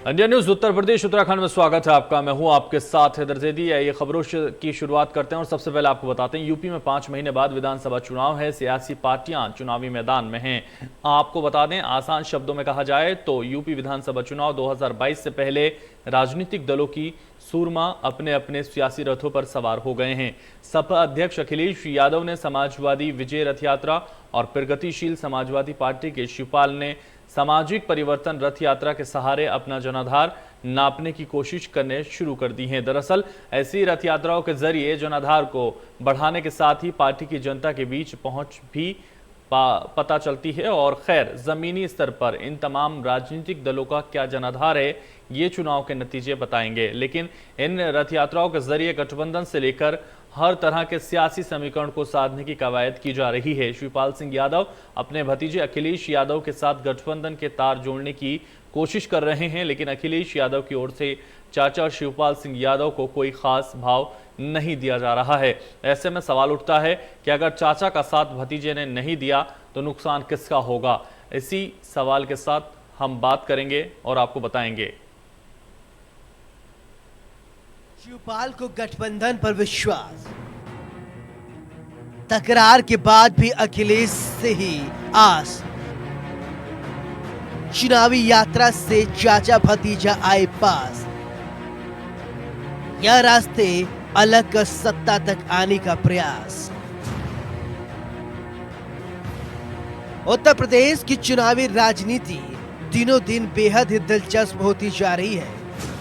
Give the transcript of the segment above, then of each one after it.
India news Uttar Pradesh Uttarakhand में स्वागत है आपका। मैं हूं आपके साथ हैदर जैदी। ये खबरों की शुरुआत करते हैं और सबसे पहले आपको बताते हैं यूपी में 5 महीने बाद विधानसभा चुनाव है। सियासी पार्टियां चुनावी मैदान में हैं। आपको बता दें, आसान शब्दों में कहा जाए तो यूपी विधानसभा चुनाव 2022 से पहले राजनीतिक दलों की सूरमा अपने अपने सियासी रथों पर सवार हो गए हैं। सपा अध्यक्ष अखिलेश यादव ने समाजवादी विजय रथ यात्रा और प्रगतिशील समाजवादी पार्टी के शिवपाल ने सामाजिक परिवर्तन रथ यात्रा के सहारे अपना जनाधार नापने की कोशिश करने शुरू कर दी है। दरअसल ऐसी रथ यात्राओं के जरिए जनाधार को बढ़ाने के साथ ही पार्टी की जनता के बीच पहुंच भी पता चलती है। और खैर, जमीनी स्तर पर इन तमाम राजनीतिक दलों का क्या जनाधार है, ये चुनाव के नतीजे बताएंगे। लेकिन इन रथ यात्राओं के जरिए गठबंधन से लेकर हर तरह के सियासी समीकरण को साधने की कवायद की जा रही है। शिवपाल सिंह यादव अपने भतीजे अखिलेश यादव के साथ गठबंधन के तार जोड़ने की कोशिश कर रहे हैं, लेकिन अखिलेश यादव की ओर से चाचा शिवपाल सिंह यादव को कोई खास भाव नहीं दिया जा रहा है। ऐसे में सवाल उठता है कि अगर चाचा का साथ भतीजे ने नहीं दिया तो नुकसान किसका होगा। इसी सवाल के साथ हम बात करेंगे और आपको बताएंगे। शिवपाल को गठबंधन पर विश्वास, तकरार के बाद भी अखिलेश से ही आस। चुनावी यात्रा से चाचा भतीजा आए पास, यह रास्ते अलग कर सत्ता तक आने का प्रयास। उत्तर प्रदेश की चुनावी राजनीति दिनों दिन बेहद ही दिलचस्प होती जा रही है।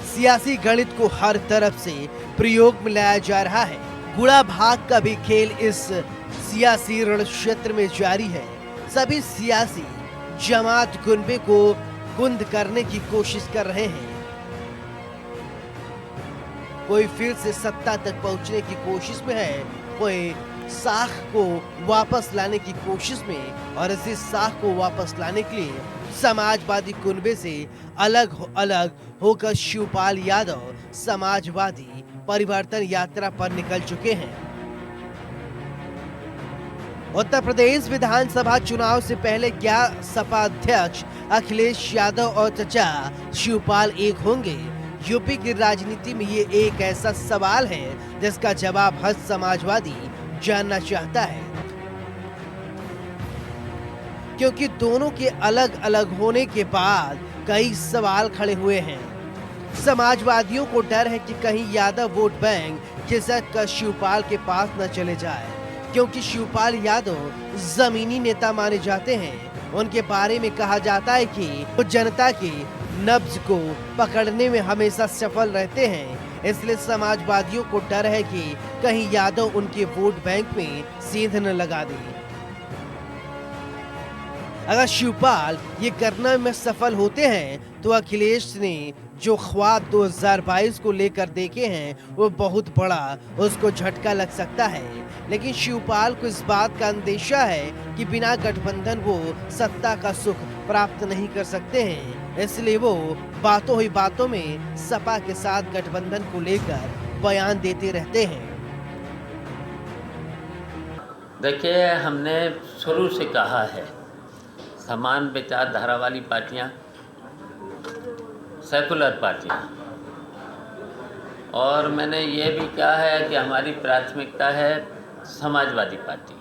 सियासी गणित को हर तरफ से प्रयोग में लाया जा रहा है। गुड़ा भाग का भी खेल इस सियासी रण क्षेत्र में जारी है। सभी सियासी जमात गुनबे को गुंद करने की कोशिश कर रहे हैं। कोई फिर से सत्ता तक पहुंचने की कोशिश में है, कोई साख को वापस लाने की कोशिश में, और इसी साख को वापस लाने के लिए समाजवादी कुनबे से अलग होकर शिवपाल यादव समाजवादी परिवर्तन यात्रा पर निकल चुके हैं। उत्तर प्रदेश विधानसभा चुनाव से पहले क्या सपा अध्यक्ष अखिलेश यादव और चचा शिवपाल एक होंगे? यूपी की राजनीति में ये एक ऐसा सवाल है जिसका जवाब हर समाजवादी जानना चाहता है, क्योंकि दोनों के अलग अलग होने के बाद कई सवाल खड़े हुए हैं। समाजवादियों को डर है कि कहीं यादव वोट बैंक खिसक कर शिवपाल के पास न चले जाए, क्योंकि शिवपाल यादव जमीनी नेता माने जाते हैं। उनके बारे में कहा जाता है कि वो जनता की नब्ज को पकड़ने में हमेशा सफल रहते हैं। इसलिए समाजवादियों को डर है कि कहीं यादव उनके वोट बैंक में सेंध न लगा दे। अगर शिवपाल ये करने में सफल होते हैं तो अखिलेश ने जो ख्वाब 2022 को लेकर देखे हैं वो बहुत बड़ा उसको झटका लग सकता है। लेकिन शिवपाल को इस बात का अंदेशा है कि बिना गठबंधन वो सत्ता का सुख प्राप्त नहीं कर सकते हैं। इसलिए वो बातों ही बातों में सपा के साथ गठबंधन को लेकर बयान देते रहते हैं। देखिए, हमने शुरू से कहा है समान विचारधारा वाली पार्टियां सेकुलर पार्टियां, और मैंने ये भी कहा है कि हमारी प्राथमिकता है समाजवादी पार्टी।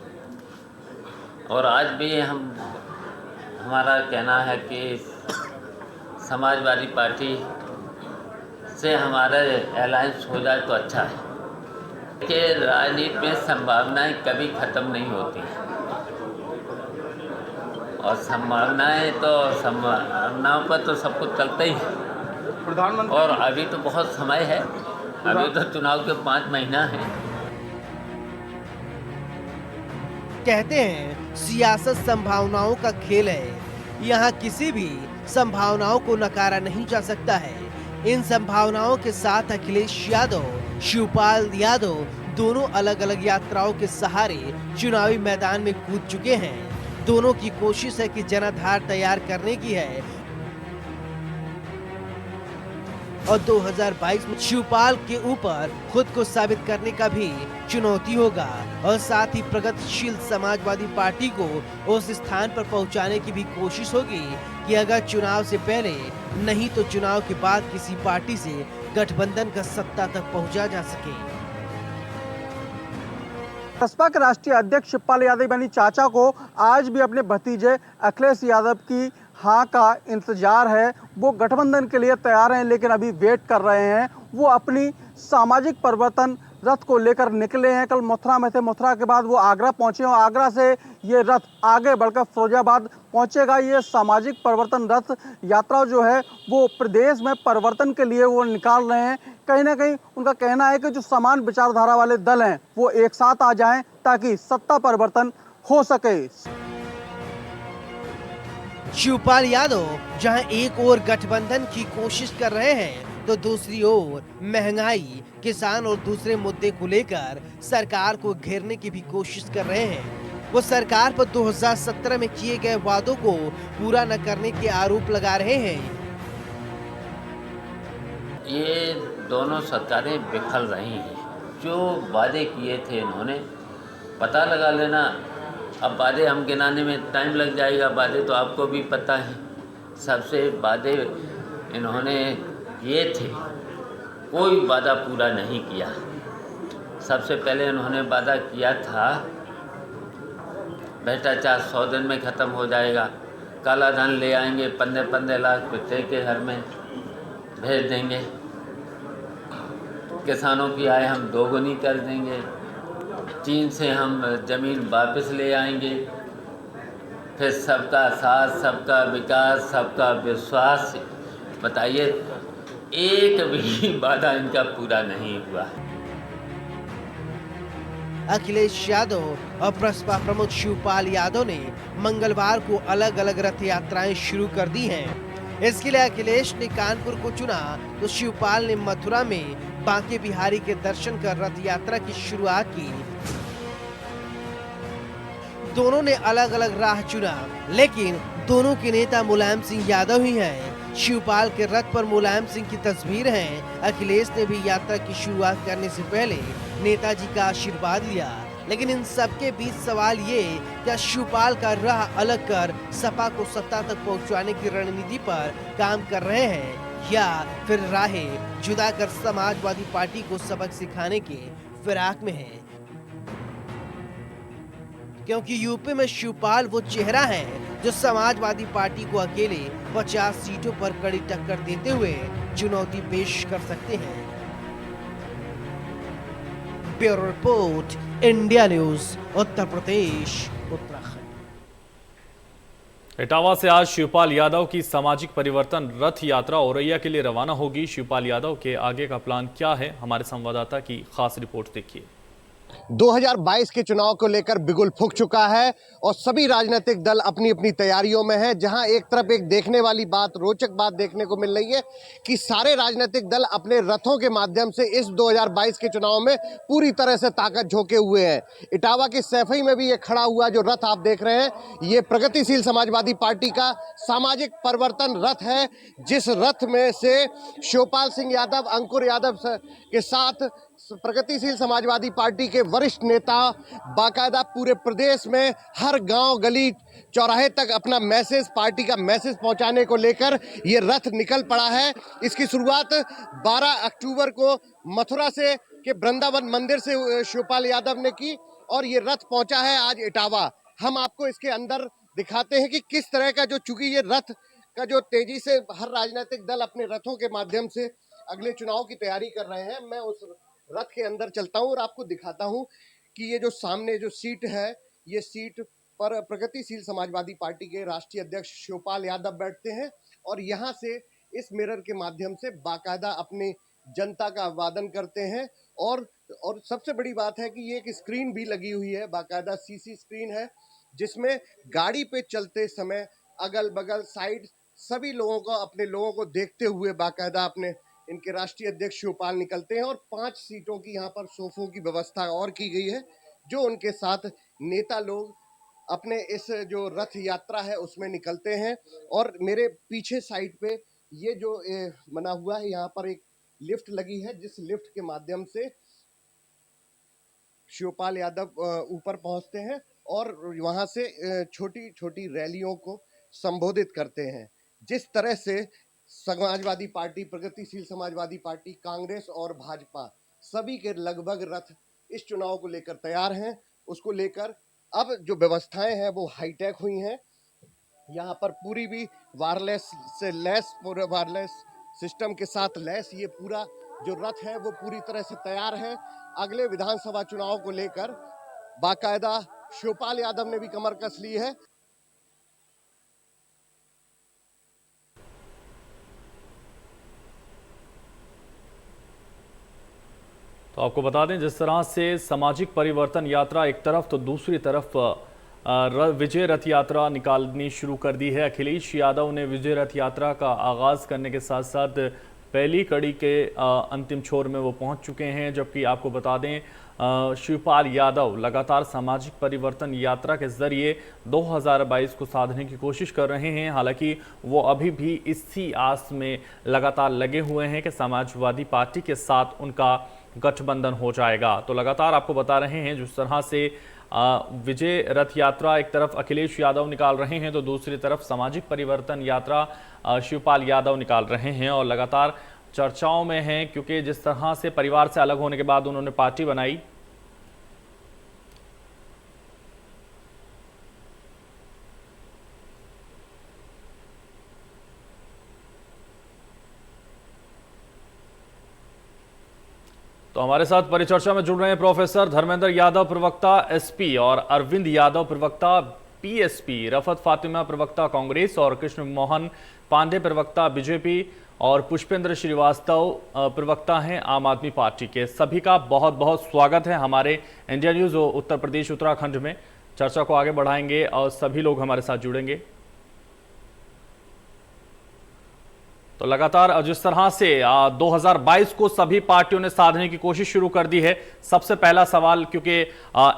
और आज भी हमारा कहना है कि समाजवादी पार्टी से हमारा अलायंस हो जाए तो अच्छा है। देखिए, राजनीति में संभावनाएं कभी ख़त्म नहीं होती, और संभावनाओं पर तो सब कुछ चलता ही है। और अभी तो बहुत समय है, अभी तो चुनाव के 5 महीना है। कहते हैं सियासत संभावनाओं का खेल है। यहाँ किसी भी संभावनाओं को नकारा नहीं जा सकता है। इन संभावनाओं के साथ अखिलेश यादव, शिवपाल यादव दोनों अलग अलग यात्राओं के सहारे चुनावी मैदान में कूद चुके हैं। दोनों की कोशिश है कि जनाधार तैयार करने की है। और 2022 में शिवपाल के ऊपर खुद को साबित करने का भी चुनौती होगा और साथ ही प्रगतिशील समाजवादी पार्टी को उस स्थान पर पहुंचाने की भी कोशिश होगी कि अगर चुनाव से पहले नहीं तो चुनाव के बाद किसी पार्टी से गठबंधन का सत्ता तक पहुंचा जा सके। बसपा के राष्ट्रीय अध्यक्ष शिवपाल यादव यानी चाचा को आज भी अपने भतीजे अखिलेश यादव की हाँ का इंतजार है। वो गठबंधन के लिए तैयार हैं, लेकिन अभी वेट कर रहे हैं। वो अपनी सामाजिक परिवर्तन रथ को लेकर निकले हैं। कल मथुरा में थे, मथुरा के बाद वो आगरा पहुंचे और आगरा से ये रथ आगे बढ़कर फिरोजाबाद पहुंचेगा। ये सामाजिक परिवर्तन रथ यात्रा जो है वो प्रदेश में परिवर्तन के लिए वो निकाल रहे हैं। कहीं ना कहीं उनका कहना है कि जो समान विचारधारा वाले दल हैं वो एक साथ आ जाएं ताकि सत्ता परिवर्तन हो सके। शिवपाल यादव जहां एक ओर गठबंधन की कोशिश कर रहे हैं तो दूसरी ओर महंगाई, किसान और दूसरे मुद्दे को लेकर सरकार को घेरने की भी कोशिश कर रहे हैं। वो सरकार पर 2017 में किए गए वादों को पूरा न करने के आरोप लगा रहे हैं। ये दोनों सरकारें विफल रही हैं। जो वादे किए थे इन्होंने, पता लगा लेना। अब वादे हम गिनाने में टाइम लग जाएगा। वादे तो आपको भी पता है। सबसे वादे इन्होंने किए थे, कोई वादा पूरा नहीं किया। सबसे पहले इन्होंने वादा किया था भ्रष्टाचार 100 दिन में ख़त्म हो जाएगा, काला धन ले आएंगे, 15-15 लाख प्रत्येक के घर में भेज देंगे, किसानों की आय हम दोगुनी कर देंगे, चीन से हम ज़मीन वापस ले आएंगे, फिर सबका साथ, सबका विकास, सबका विश्वास। बताइए, एक भी वादा इनका पूरा नहीं हुआ। अखिलेश यादव और बसपा प्रमुख शिवपाल यादव ने मंगलवार को अलग अलग रथ यात्राएं शुरू कर दी हैं। इसके लिए अखिलेश ने कानपुर को चुना तो शिवपाल ने मथुरा में बांके बिहारी के दर्शन कर रथ यात्रा की शुरुआत की। दोनों ने अलग अलग राह चुना, लेकिन दोनों के नेता मुलायम सिंह यादव ही हैं। शिवपाल के रथ पर मुलायम सिंह की तस्वीर है। अखिलेश ने भी यात्रा की शुरुआत करने से पहले नेताजी का आशीर्वाद लिया। लेकिन इन सबके बीच सवाल ये, क्या शिवपाल का राह अलग कर सपा को सत्ता तक पहुंचाने की रणनीति पर काम कर रहे हैं या फिर राहें जुदा कर समाजवादी पार्टी को सबक सिखाने के फिराक में हैं? क्योंकि यूपी में शिवपाल वो चेहरा है जो समाजवादी पार्टी को अकेले 50 सीटों पर कड़ी टक्कर देते हुए चुनौती पेश कर सकते हैं। Bureau report, India news, Uttar Pradesh, Uttarakhand. Etawah से आज शिवपाल यादव की सामाजिक परिवर्तन रथ यात्रा औरैया के लिए रवाना होगी। शिवपाल यादव के आगे का प्लान क्या है, हमारे संवाददाता की खास रिपोर्ट देखिए। 2022 के चुनाव को लेकर बिगुल फूंक चुका है और सभी राजनीतिक दल अपनी अपनी तैयारियों में हैं। जहां एक तरफ एक देखने वाली बात, रोचक बात देखने को मिल रही है कि सारे राजनीतिक दल अपने रथों के माध्यम से इस 2022 के चुनाव में पूरी तरह से ताकत झोंके हुए हैं। इटावा की सैफई में भी ये खड़ा हुआ जो रथ आप देख रहे हैं, ये प्रगतिशील समाजवादी पार्टी का सामाजिक परिवर्तन रथ है, जिस रथ में से शिवपाल सिंह यादव, अंकुर यादव के साथ प्रगतिशील समाजवादी पार्टी के वरिष्ठ नेता बाकायदा पूरे प्रदेश में हर गांव, गली, चौराहे तक अपना मैसेज, पार्टी का मैसेज पहुंचाने को लेकर ये रथ निकल पड़ा है। इसकी शुरुआत 12 अक्टूबर को मथुरा से के वृंदावन मंदिर से शिवपाल यादव ने की और ये रथ पहुंचा है आज इटावा। हम आपको इसके अंदर दिखाते हैं कि किस तरह का चूंकि ये रथ का तेजी से हर राजनीतिक दल अपने रथों के माध्यम से अगले चुनाव की तैयारी कर रहे हैं। मैं उस रथ के अंदर चलता हूं और आपको दिखाता हूं कि ये जो सामने जो सीट है, ये सीट पर प्रगतिशील समाजवादी पार्टी के राष्ट्रीय अध्यक्ष शिवपाल यादव बैठते हैं और यहाँ से इस मिरर के माध्यम से बाकायदा अपनी जनता का अभिवादन करते हैं। और सबसे बड़ी बात है कि ये एक स्क्रीन भी लगी हुई है, बाकायदा सीसी स्क्रीन है, जिसमें गाड़ी पे चलते समय अगल बगल साइड सभी लोगों को, अपने लोगों को देखते हुए बाकायदा अपने इनके राष्ट्रीय अध्यक्ष शिवपाल निकलते हैं। और 5 सीटों की यहाँ पर सोफों की व्यवस्था और की गई है, जो उनके साथ नेता लोग अपने इस जो रथ यात्रा है उसमें निकलते हैं। और मेरे पीछे साइड पे ये जो बना हुआ है, यहाँ पर एक लिफ्ट लगी है, जिस लिफ्ट के माध्यम से शिवपाल यादव ऊपर पहुंचते हैं और वहां से छोटी छोटी रैलियों को संबोधित करते हैं। जिस तरह से समाजवादी पार्टी, प्रगतिशील समाजवादी पार्टी, कांग्रेस और भाजपा सभी के लगभग रथ इस चुनाव को लेकर तैयार हैं, उसको लेकर अब जो व्यवस्थाएं हैं वो हाईटेक हुई हैं। यहाँ पर पूरी भी वायरलेस से लैस, पूरे वायरलेस सिस्टम के साथ लैस ये पूरा जो रथ है वो पूरी तरह से तैयार है। अगले विधानसभा चुनाव को लेकर बाकायदा शिवपाल यादव ने भी कमर कस ली है। तो आपको बता दें, जिस तरह से सामाजिक परिवर्तन यात्रा एक तरफ तो दूसरी तरफ विजय रथ यात्रा निकालनी शुरू कर दी है। अखिलेश यादव ने विजय रथ यात्रा का आगाज करने के साथ साथ पहली कड़ी के अंतिम छोर में वो पहुंच चुके हैं, जबकि आपको बता दें शिवपाल यादव लगातार सामाजिक परिवर्तन यात्रा के जरिए 2022 को साधने की कोशिश कर रहे हैं। हालांकि वो अभी भी इसी आस में लगातार लगे हुए हैं कि समाजवादी पार्टी के साथ उनका गठबंधन हो जाएगा। तो लगातार आपको बता रहे हैं, जिस तरह से विजय रथ यात्रा एक तरफ अखिलेश यादव निकाल रहे हैं तो दूसरी तरफ सामाजिक परिवर्तन यात्रा शिवपाल यादव निकाल रहे हैं और लगातार चर्चाओं में हैं, क्योंकि जिस तरह से परिवार से अलग होने के बाद उन्होंने पार्टी बनाई, तो हमारे साथ परिचर्चा में जुड़ रहे हैं प्रोफेसर धर्मेंद्र यादव प्रवक्ता एसपी और अरविंद यादव प्रवक्ता पीएसपी, रफत फातिमा प्रवक्ता कांग्रेस और कृष्ण मोहन पांडे प्रवक्ता बीजेपी और पुष्पेंद्र श्रीवास्तव प्रवक्ता हैं आम आदमी पार्टी के। सभी का बहुत बहुत स्वागत है हमारे इंडिया न्यूज उत्तर प्रदेश उत्तराखंड में। चर्चा को आगे बढ़ाएंगे और सभी लोग हमारे साथ जुड़ेंगे। तो लगातार जिस तरह से 2022 को सभी पार्टियों ने साधने की कोशिश शुरू कर दी है, सबसे पहला सवाल क्योंकि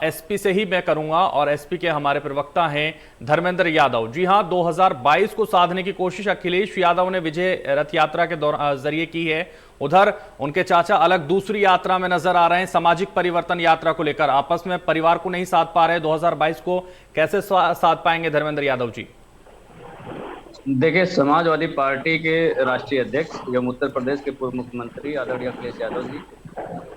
एसपी से ही मैं करूंगा और एसपी के हमारे प्रवक्ता हैं धर्मेंद्र यादव। जी हां, 2022 को साधने की कोशिश अखिलेश यादव ने विजय रथ यात्रा के जरिए की है। उधर उनके चाचा अलग दूसरी यात्रा में नजर आ रहे हैं, सामाजिक परिवर्तन यात्रा को लेकर आपस में परिवार को नहीं साध पा रहे। 2022 को कैसे साध पाएंगे धर्मेंद्र यादव जी? देखिए, समाजवादी पार्टी के राष्ट्रीय अध्यक्ष एवं उत्तर प्रदेश के पूर्व मुख्यमंत्री आदरणीय अखिलेश यादव जी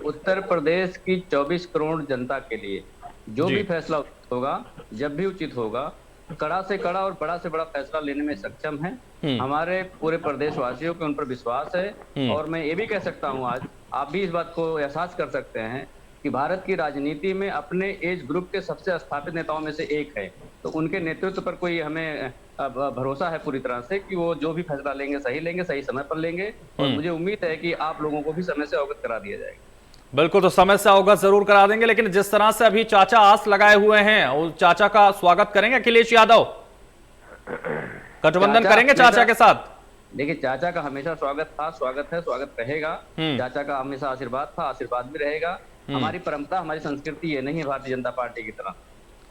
उत्तर प्रदेश की 24 करोड़ जनता के लिए जो भी फैसला होगा, जब भी उचित होगा, कड़ा से कड़ा और बड़ा से बड़ा फैसला लेने में सक्षम है। हमारे पूरे प्रदेशवासियों को उन पर विश्वास है और मैं ये भी कह सकता हूँ, आज आप भी इस बात को एहसास कर सकते हैं कि भारत की राजनीति में अपने एज ग्रुप के सबसे स्थापित नेताओं में से एक है। तो उनके नेतृत्व पर कोई हमें भरोसा है पूरी तरह से कि वो जो भी फैसला लेंगे, सही समय पर लेंगे और मुझे उम्मीद है कि आप लोगों को भी समय से अवगत करा दिया जाएगा। बिल्कुल, तो समय से अवगत जरूर करा देंगे, लेकिन जिस तरह से अभी चाचा आस लगाए हुए हैं, उस चाचा का स्वागत करेंगे अखिलेश यादव? गठबंधन करेंगे चाचा के साथ? देखिए, चाचा का हमेशा स्वागत था, स्वागत है, स्वागत रहेगा। चाचा का हमेशा आशीर्वाद था, आशीर्वाद भी रहेगा। हमारी परंपरा, हमारी संस्कृति ये नहीं है भारतीय जनता पार्टी की तरह।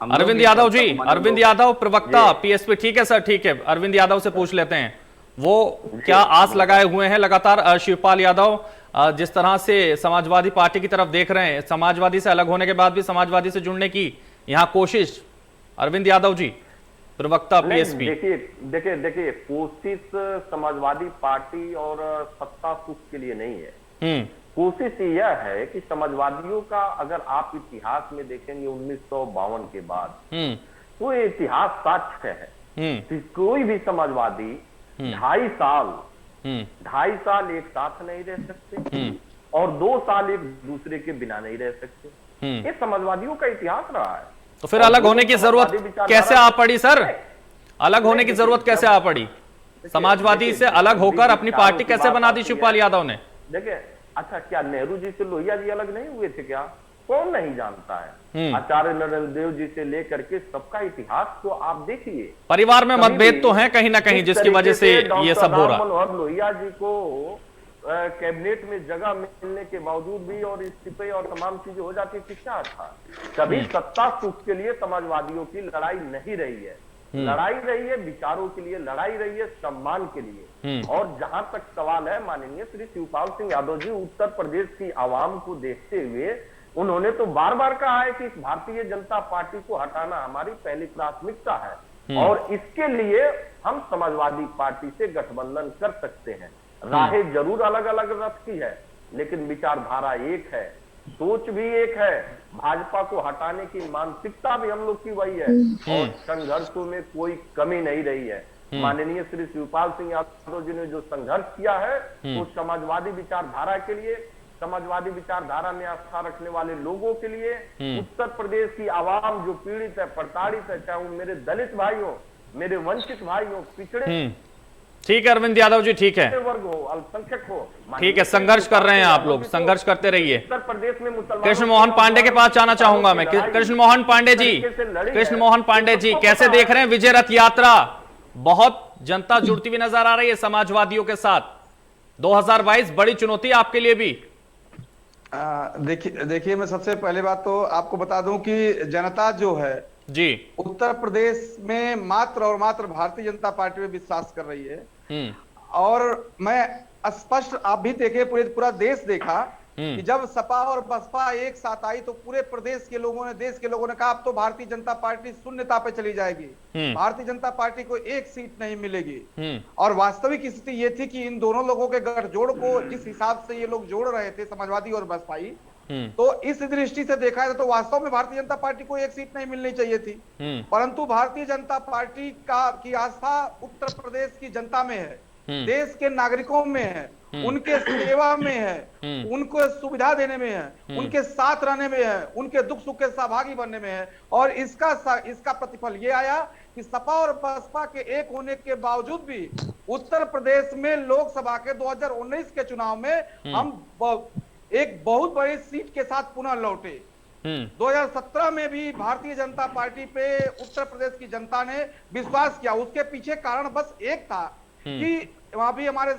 अरविंद यादव जी, अरविंद यादव प्रवक्ता पीएसपी, ठीक है सर, ठीक है, अरविंद यादव से पूछ लेते हैं, वो क्या आस लगाए हुए हैं लगातार शिवपाल यादव जिस तरह से समाजवादी पार्टी की तरफ देख रहे हैं, समाजवादी से अलग होने के बाद भी समाजवादी से जुड़ने की यहाँ कोशिश? अरविंद यादव जी, प्रवक्ता पीएसपी। देखिए, कोशिश समाजवादी पार्टी और सत्ता सुख के लिए नहीं है। कोशिश यह है कि समाजवादियों का अगर आप इतिहास में देखेंगे 1952 के बाद, तो ये इतिहास साक्ष्य है कि कोई भी समाजवादी 2.5 साल एक साथ नहीं रह सकते और 2 साल एक दूसरे के बिना नहीं रह सकते। ये समाजवादियों का इतिहास रहा है। तो फिर अलग होने की जरूरत कैसे आ पड़ी सर? अलग होने की जरूरत कैसे आ पड़ी? समाजवादी से अलग होकर अपनी पार्टी कैसे बना दी शिवपाल यादव ने? देखिए, अच्छा, क्या नेहरू जी से लोहिया जी अलग नहीं हुए थे क्या? कौन नहीं जानता है? आचार्य नरेंद्र देव जी से लेकर के सबका इतिहास तो आप देखिए। परिवार में मतभेद तो हैं कहीं ना कहीं, जिसकी वजह से ये सब हो रहा है। मनोहर लोहिया जी को कैबिनेट में जगह मिलने के बावजूद भी और इस्तीफे और तमाम चीजें हो जाती थी, क्या था? कभी सत्ता सुख के लिए समाजवादियों की लड़ाई नहीं रही है। लड़ाई रही है विचारों के लिए, लड़ाई रही है सम्मान के लिए। और जहां तक सवाल है माननीय श्री शिवपाल सिंह यादव जी, उत्तर प्रदेश की आवाम को देखते हुए उन्होंने तो बार बार कहा है कि इस भारतीय जनता पार्टी को हटाना हमारी पहली प्राथमिकता है और इसके लिए हम समाजवादी पार्टी से गठबंधन कर सकते हैं। राहें जरूर अलग अलग रथ की है, लेकिन विचारधारा एक है, सोच भी एक है। भाजपा को हटाने की मानसिकता भी हम लोग की वही है और संघर्षों में कोई कमी नहीं रही है। माननीय श्री शिवपाल सिंह यादव जी ने जो संघर्ष किया है वो समाजवादी विचारधारा के लिए, समाजवादी विचारधारा में आस्था रखने वाले लोगों के लिए, उत्तर प्रदेश की आवाम जो पीड़ित है, प्रताड़ित है, चाहे वो मेरे दलित भाई हो, मेरे वंचित भाई हो, पिछड़े ठीक है अरविंद यादव जी, ठीक है, वर्ग हो, अल्पसंख्यक हो, ठीक है, संघर्ष कर रहे हैं आप लोग, संघर्ष करते रहिए। उत्तर प्रदेश में मुसलमान कृष्ण मोहन पांडे के पास जाना चाहूंगा मैं। कृष्ण मोहन पांडे जी, कृष्ण मोहन पांडे जी, कैसे देख रहे हैं विजय रथ यात्रा? बहुत जनता जुड़ती हुई नजर आ रही है समाजवादियों के साथ। 2022 बड़ी चुनौती आपके लिए भी। देखिए मैं सबसे पहले बात तो आपको बता दूं कि जनता जो है जी उत्तर प्रदेश में मात्र और मात्र भारतीय जनता पार्टी में विश्वास कर रही है। और मैं स्पष्ट, आप भी देखे, पूरा देश देखा कि जब सपा और बसपा एक साथ आई तो पूरे प्रदेश के लोगों ने, देश के लोगों ने कहा अब तो भारतीय जनता पार्टी शून्यता पे चली जाएगी, भारतीय जनता पार्टी को एक सीट नहीं मिलेगी। और वास्तविक स्थिति ये थी कि इन दोनों लोगों के गठजोड़ को जिस हिसाब से ये लोग जोड़ रहे थे, समाजवादी और बसपाई, तो इस दृष्टि से देखा जाए तो वास्तव में भारतीय जनता पार्टी को एक सीट नहीं मिलनी चाहिए थी। परंतु भारतीय जनता पार्टी की आस्था उत्तर प्रदेश की जनता में है, देश के नागरिकों में है, उनके सेवा में है, उनको सुविधा देने में है, उनके साथ रहने में है, उनके दुख सुख के सहभागी बनने में है। और इसका प्रतिफल ये आया कि सपा और बसपा के एक होने के बावजूद भी उत्तर प्रदेश में लोकसभा के 2019 के चुनाव में हम एक बहुत बड़ी सीट के साथ पुनः लौटे। 2017 में भी भारतीय जनता पार्टी पे उत्तर प्रदेश की जनता ने विश्वास किया। उसके पीछे कारण बस एक था कि वहां भी हमारे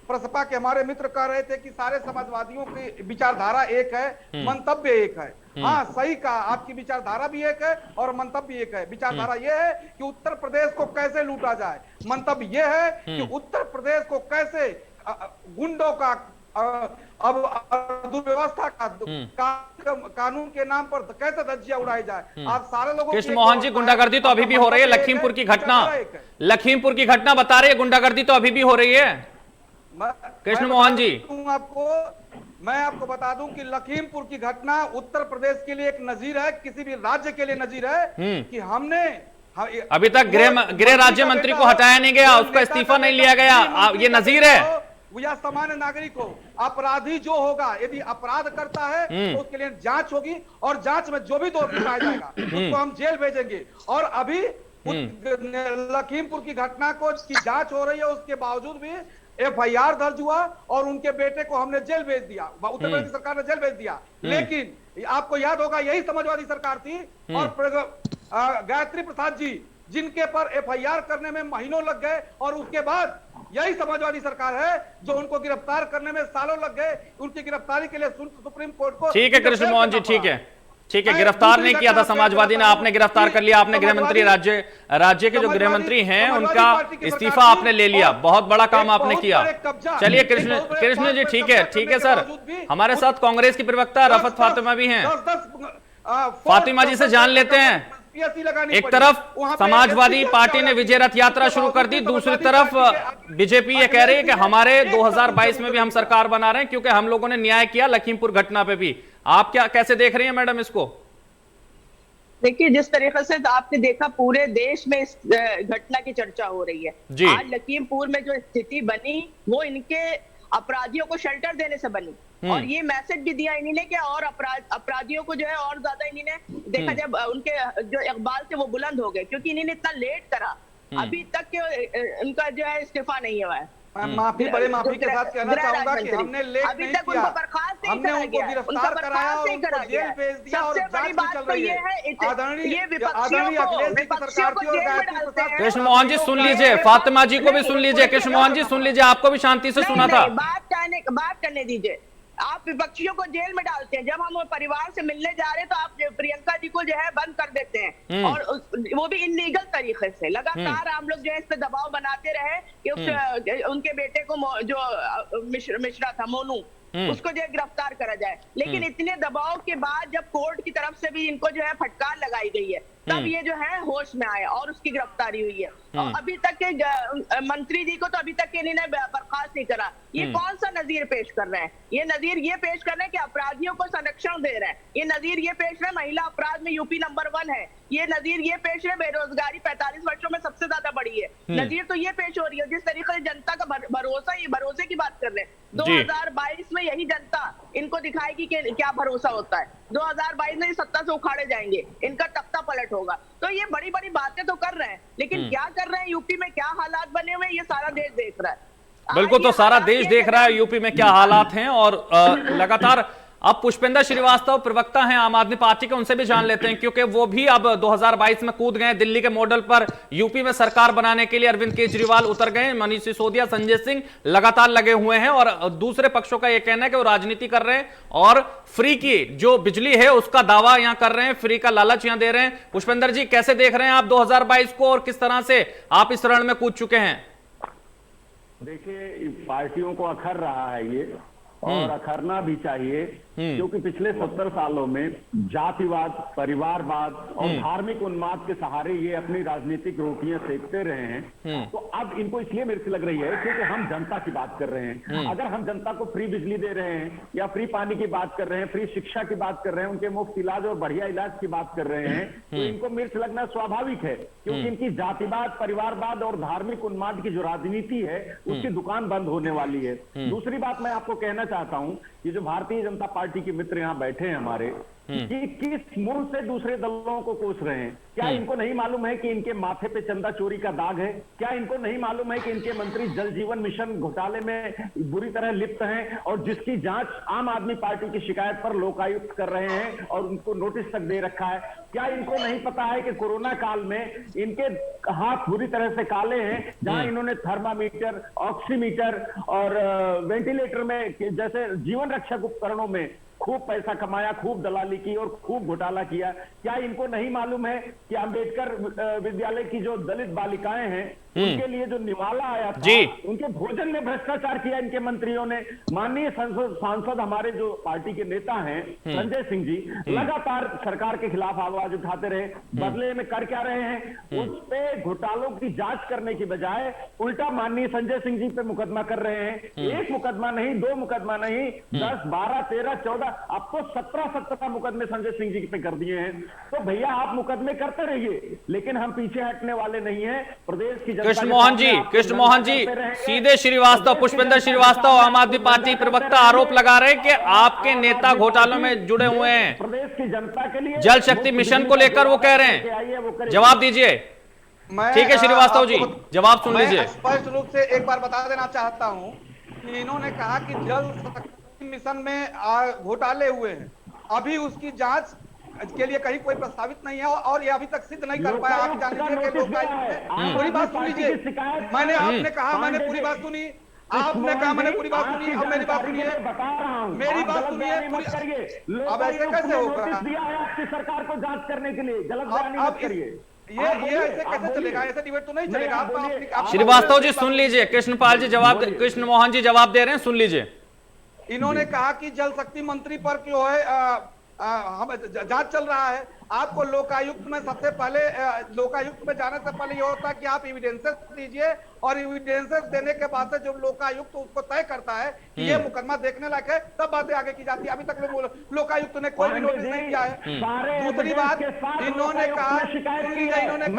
प्रसपा के हमारे मित्र कह रहे थे कि सारे समाजवादियों की विचारधारा एक है, मंतव्य एक है। हाँ, सही कहा, आपकी विचारधारा भी एक है और मंतव्य एक है। विचारधारा यह है कि उत्तर प्रदेश को कैसे लूटा जाए, मंतव्य यह है कि उत्तर प्रदेश को कैसे गुंडों का, अब दुर्व्यवस्था का, कानून के नाम पर कैसे धज्जियां उड़ाई जाए। आप सारे लोगों, कृष्ण मोहन जी, गुंडागर्दी तो अभी भी हो रही है। लखीमपुर की घटना, लखीमपुर की घटना बता रही है, गुंडागर्दी तो अभी भी हो रही है। कृष्ण मोहन जी, मैं आपको बता दूं कि लखीमपुर की घटना उत्तर प्रदेश के लिए एक नजीर है, किसी भी राज्य के लिए नजीर है कि हमने अभी तक गृह राज्य मंत्री को हटाया नहीं गया, उसका इस्तीफा नहीं लिया गया, ये नजीर है। या सामान्य नागरिक हो, अपराधी जो होगा, यदि अपराध करता है तो उसके लिए जांच होगी और जांच में जो भी दोषी पाया जाएगा उसको हम जेल भेजेंगे। और अभी लखीमपुर की घटना को की जांच हो रही है, उसके बावजूद भी FIR दर्ज हुआ और उनके बेटे को हमने जेल भेज दिया, उत्तर प्रदेश सरकार ने जेल भेज दिया। लेकिन आपको याद होगा यही समाजवादी सरकार थी और गायत्री प्रसाद जी, जिनके पर FIR करने में महीनों लग गए और उसके बाद यही समाजवादी सरकार है जो उनको गिरफ्तार करने में सालों लग गए। उनकी गिरफ्तारी के लिए सुप्रीम कोर्ट को, ठीक है कृष्ण मोहन जी, ठीक है, ठीक है, गिरफ्तार नहीं किया था समाजवादी ने, आपने गिरफ्तार कर लिया। आपने गृह मंत्री, राज्य के जो गृह मंत्री हैं उनका इस्तीफा आपने ले लिया, बहुत बड़ा काम आपने किया। चलिए कृष्ण जी, ठीक है सर, हमारे साथ कांग्रेस की प्रवक्ता रफत फातिमा भी हैं, फातिमा जी से जान लेते हैं। एक तरफ समाजवादी पार्टी ने विजय रथ यात्रा शुरू कर दी, दूसरी तरफ बीजेपी ये कह रही है कि हमारे 2022 में भी हम सरकार बना रहे हैं क्योंकि हम लोगों ने न्याय किया लखीमपुर घटना पे भी। आप कैसे देख रही हैं मैडम इसको? देखिए, जिस तरीके से आपने देखा पूरे देश में इस घटना की चर्चा हो रही है। आज लखीमपुर में जो स्थिति बनी वो इनके अपराधियों को शेल्टर देने से बनी और ये मैसेज भी दिया इन्होंने कि और अपराधियों को जो है और ज्यादा इन्होंने देखा, जब उनके जो इकबाल थे वो बुलंद हो गए क्योंकि इन्होंने इतना लेट करा, अभी तक उनका जो है इस्तीफा नहीं हुआ है। माफी के साथ कहना चाहूंगा कि हमने लेट नहीं किया, हमने उनको गिरफ्तार कराया और उनको जेल भेज दिया और जांच भी चल रही है। आदरणीय अखिलेश जी की सरकार थी और गायत्री प्रसाद। कृष्ण मोहन जी सुन लीजिए, फातिमा जी को भी सुन लीजिए। कृष्ण मोहन जी सुन लीजिए, आपको भी शांति से सुना था। बात करने दीजिए। आप विपक्षियों को जेल में डालते हैं। जब हम परिवार से मिलने जा रहे हैं तो आप प्रियंका जी को जो है बंद कर देते हैं, और वो भी इलीगल तरीके से। लगातार हम लोग जो है इस पे दबाव बनाते रहे कि उनके बेटे को जो मिश्रा था मोनू, उसको जो है गिरफ्तार करा जाए। लेकिन इतने दबाव के बाद जब कोर्ट की तरफ से भी इनको जो है फटकार लगाई गई है, तब ये जो है होश में आए और उसकी गिरफ्तारी हुई है। और अभी तक के मंत्री जी को तो अभी तक इन्होंने बर्खास्त नहीं करा। ये कौन सा नजीर पेश कर रहे हैं? ये नजीर ये पेश कर रहे हैं कि अपराधियों को संरक्षण दे रहे हैं। ये नजीर ये पेश रहे हैं महिला अपराध में यूपी नंबर 1 है। ये नजीर ये पेश है बेरोजगारी 45 वर्षों में सबसे ज्यादा बढ़ी है। नजीर तो ये पेश हो रही है जिस तरीके से जनता का भरोसा, ये भरोसे की बात कर रहे हैं। 2022 में यही जनता इनको दिखाएगी कि क्या भरोसा होता है। 2022 में सत्ता से उखाड़े जाएंगे, इनका तख्ता पलट होगा। तो ये बड़ी बड़ी बातें तो कर रहे हैं, लेकिन क्या कर रहे हैं, यूपी में क्या हालात बने हुए, ये सारा देश देख रहा है। बिल्कुल, तो सारा देश देख रहा है यूपी में क्या हालात हैं। और लगातार अब पुष्पेंद्र श्रीवास्तव प्रवक्ता हैं आम आदमी पार्टी के, उनसे भी जान लेते हैं, क्योंकि वो भी अब 2022 में कूद गए। दिल्ली के मॉडल पर यूपी में सरकार बनाने के लिए अरविंद केजरीवाल उतर गए, मनीष सिसोदिया, संजय सिंह लगातार लगे हुए हैं। और दूसरे पक्षों का यह कहना है कि वो राजनीति कर रहे हैं और फ्री की जो बिजली है उसका दावा यहां कर रहे हैं, फ्री का लालच यहां दे रहे हैं। पुष्पेंद्र जी, कैसे देख रहे हैं आप 2022 को और किस तरह से आप इस रण में कूद चुके हैं? देखिए, पार्टियों को अखर रहा है ये, और अखरना भी चाहिए, क्योंकि पिछले 70 सालों में जातिवाद, परिवारवाद और धार्मिक उन्माद के सहारे ये अपनी राजनीतिक रोटियां सेकते रहे हैं। तो अब इनको इसलिए मेरे से लग रही है क्योंकि हम जनता की बात कर रहे हैं। अगर हम जनता को फ्री बिजली दे रहे हैं या फ्री पानी की बात कर रहे हैं, फ्री शिक्षा की बात कर रहे हैं, उनके मुफ्त इलाज और बढ़िया इलाज की बात कर रहे हैं, तो इनको मेरे से लगना स्वाभाविक है, क्योंकि इनकी जातिवाद, परिवारवाद और धार्मिक उन्माद की जो राजनीति है उसकी दुकान बंद होने वाली है। दूसरी बात मैं आपको कहना चाहता हूं, ये जो भारतीय जनता पार्टी के मित्र यहां बैठे हैं हमारे, कि किस मुंह से दूसरे दलों को कोस रहे हैं। क्या इनको नहीं मालूम है कि इनके माथे पे चंदा चोरी का दाग है? क्या इनको नहीं मालूम है कि इनके मंत्री जल जीवन मिशन घोटाले में बुरी तरह लिप्त हैं और जिसकी जांच आम आदमी पार्टी की शिकायत पर लोकायुक्त कर रहे हैं और उनको नोटिस तक दे रखा है? क्या इनको नहीं पता है कि कोरोना काल में इनके हाथ बुरी तरह से काले हैं, जहां इन्होंने थर्मामीटर, ऑक्सीमीटर और वेंटिलेटर में जैसे जीवन रक्षक उपकरणों में खूब पैसा कमाया, खूब दलाली की और खूब घोटाला किया? क्या इनको नहीं मालूम है कि अंबेडकर विद्यालय की जो दलित बालिकाएं हैं उनके लिए जो निवाला आया था, उनके भोजन में भ्रष्टाचार किया इनके मंत्रियों ने? माननीय सांसद हमारे जो पार्टी के नेता हैं संजय सिंह जी लगातार सरकार के खिलाफ आवाज उठाते रहे। बदले में कर क्या रहे हैं? उस पे घोटालों की जांच करने की बजाय उल्टा माननीय संजय सिंह जी पे मुकदमा कर रहे हैं। एक मुकदमा नहीं, 2 मुकदमा नहीं, 10, 12, 13, 14, अब तो 17 मुकदमे संजय सिंह जी पे कर दिए हैं। तो भैया आप मुकदमे करते रहिए, लेकिन हम पीछे हटने वाले नहीं है। प्रदेश की कृष्ण मोहन जी सीधे श्रीवास्तव, पुष्पेंद्र श्रीवास्तव आम आदमी पार्टी प्रवक्ता आरोप लगा रहे हैं कि आपके नेता घोटालों में जुड़े हुए हैं। प्रदेश की जनता के लिए जल शक्ति मिशन को लेकर वो कह रहे हैं, जवाब दीजिए। ठीक है श्रीवास्तव जी, जवाब सुन लीजिए। स्पष्ट रूप से एक बार बता देना चाहता हूं कि इन्होंने कहा कि जल शक्ति मिशन में घोटाले हुए हैं, अभी उसकी जांच के लिए कहीं कोई प्रस्तावित नहीं है और ये अभी तक सिद्ध नहीं कर पाया। आप जान लीजिए कि लोकायुक्त, पूरी बात सुन लीजिए। मैंने आपने कहा, मैंने पूरी बात सुनी, आपने कहा मैंने पूरी बात सुनी, अब मेरी बात सुनिए, मेरी बात सुनिए। अब ऐसे कैसे होगा? आपकी सरकार को जांच करने के लिए गलत बयानी मत करिए। ये ऐसे कैसे चलेगा? ऐसे डिबेट तो नहीं चलेगा। श्रीवास्तव जी सुन लीजिए, कृष्णपाल जी जवाब, कृष्ण मोहन जी जवाब दे रहे हैं, सुन लीजिए। इन्होंने कहा कि जल शक्ति मंत्री पर जो है हम जांच चल रहा है। आपको लोकायुक्त में सबसे पहले, लोकायुक्त में जाने से पहले ये होता है कि आप एविडेंसेस दीजिए और एविडेंसेस देने के बाद से जो लोकायुक्त उसको तय करता है कि ये मुकदमा देखने लायक है, तब बातें आगे की जाती है। अभी तक लोकायुक्त ने कोई भी नोटिस नहीं किया है। दूसरी बात, इन्होंने कहा कि मतलब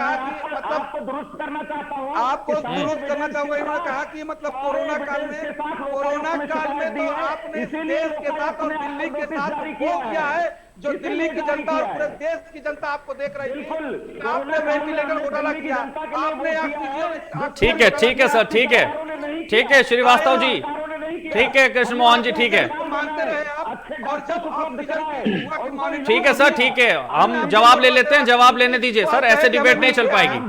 आपको दुरुस्त करना चाहता हूँ, आपको दुरुस्त करना चाहूंगा। इन्होंने कहा कि मतलब कोरोना काल में तो आपने देश के साथ और दिल्ली के साथ वो किया है जो दिल्ली की जनता और पूरे देश की जनता आपको देख रही है। आपने वेंटिलेटर घोटाला किया, आपने ठीक है सर, ठीक है श्रीवास्तव जी, ठीक है कृष्ण मोहन जी, ठीक है। मानते रहे आप और जब उपलब्ध कराए। ठीक है सर, ठीक है, हम जवाब ले लेते हैं, जवाब लेने दीजिए सर। ऐसे डिबेट नहीं चल पाएगी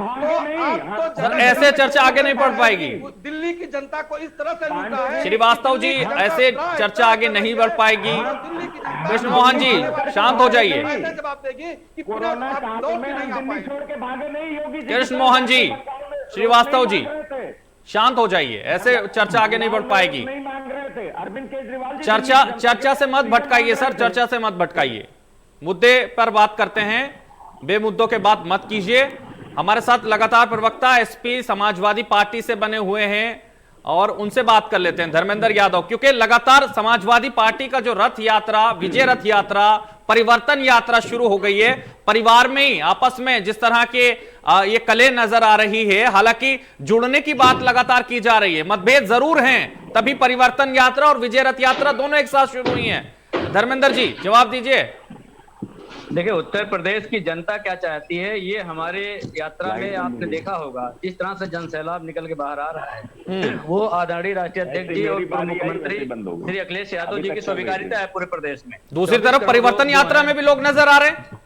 सर, ऐसे चर्चा आगे नहीं बढ़ पाएगी। दिल्ली की जनता को इस तरह से लूटा है श्रीवास्तव जी, ऐसे चर्चा आगे नहीं बढ़ पाएगी। कृष्ण मोहन जी, शांत हो जाइए। जवाब देगी कि कोरोना काल में दिल्ली छोड़ के भागे नहीं योगी जी। कृष्ण मोहन जी, श्रीवास्तव जी, शांत हो जाइए, ऐसे चर्चा आगे नहीं बढ़ पाएगी। नहीं मांग रहे थे अरविंद केजरीवाल जी। चर्चा से मत भटकाइए सर, चर्चा से मत भटकाइए, मुद्दे पर बात करते हैं, बेमुद्दों के बात मत कीजिए। हमारे साथ लगातार प्रवक्ता एसपी समाजवादी पार्टी से बने हुए हैं और उनसे बात कर लेते हैं, धर्मेंद्र यादव, क्योंकि लगातार समाजवादी पार्टी का जो रथ यात्रा, विजय रथ यात्रा, परिवर्तन यात्रा शुरू हो गई है। परिवार में ही आपस में जिस तरह के ये कले नजर आ रही है, हालांकि जुड़ने की बात लगातार की जा रही है, मतभेद जरूर हैं, तभी परिवर्तन यात्रा और विजय रथ यात्रा दोनों एक साथ शुरू हुई हैं। धर्मेंद्र जी, जवाब दीजिए। देखिए, उत्तर प्रदेश की जनता क्या चाहती है, ये हमारे यात्रा में आपने देखा होगा, जिस तरह से जन सैलाब निकल के बाहर आ रहा है, वो आदरणीय राष्ट्रीय अध्यक्ष जी और पूर्व मुख्यमंत्री श्री अखिलेश यादव जी की स्वीकार्यता है पूरे प्रदेश में। दूसरी तरफ परिवर्तन यात्रा में भी लोग नजर आ रहे हैं।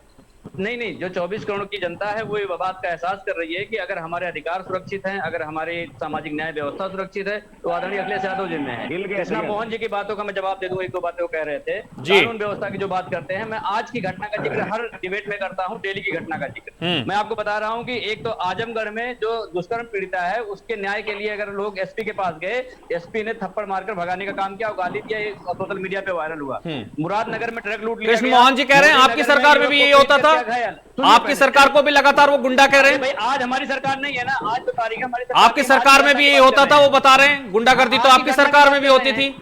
नहीं, जो 24 करोड़ की जनता है वो ये बात का एहसास कर रही है कि अगर हमारे अधिकार सुरक्षित हैं, अगर हमारी सामाजिक न्याय व्यवस्था सुरक्षित है, तो आदरणीय अखिलेश यादव जी में है। कृष्णा मोहन जी की बातों का मैं जवाब दे दूं, एक दो बातें वो कह रहे थे, कानून व्यवस्था की जो बात करते हैं, मैं आज की घटना का जिक्र हर डिबेट में करता हूं, डेली की घटना का जिक्र। मैं आपको बता रहा हूं कि एक तो आजमगढ़ में जो दुष्कर्म पीड़िता है, उसके न्याय के लिए अगर लोग एसपी के पास गए, एसपी ने थप्पड़ मारकर भगाने का काम किया और गाली दिया, सोशल मीडिया पे वायरल हुआ। मुरादनगर में ट्रक लूट लिया। कृष्ण मोहन जी कह रहे हैं आपकी सरकार में भी यही होता था, आपकी सरकार को भी लगातार वो गुंडा कह रहे हैं। भाई आज हमारी सरकार नहीं है ना, आज तो तारीख हमारी आपकी सरकार में भी यही होता था, वो बता रहे हैं, गुंडागर्दी तो आपकी सरकार में भी होती थी।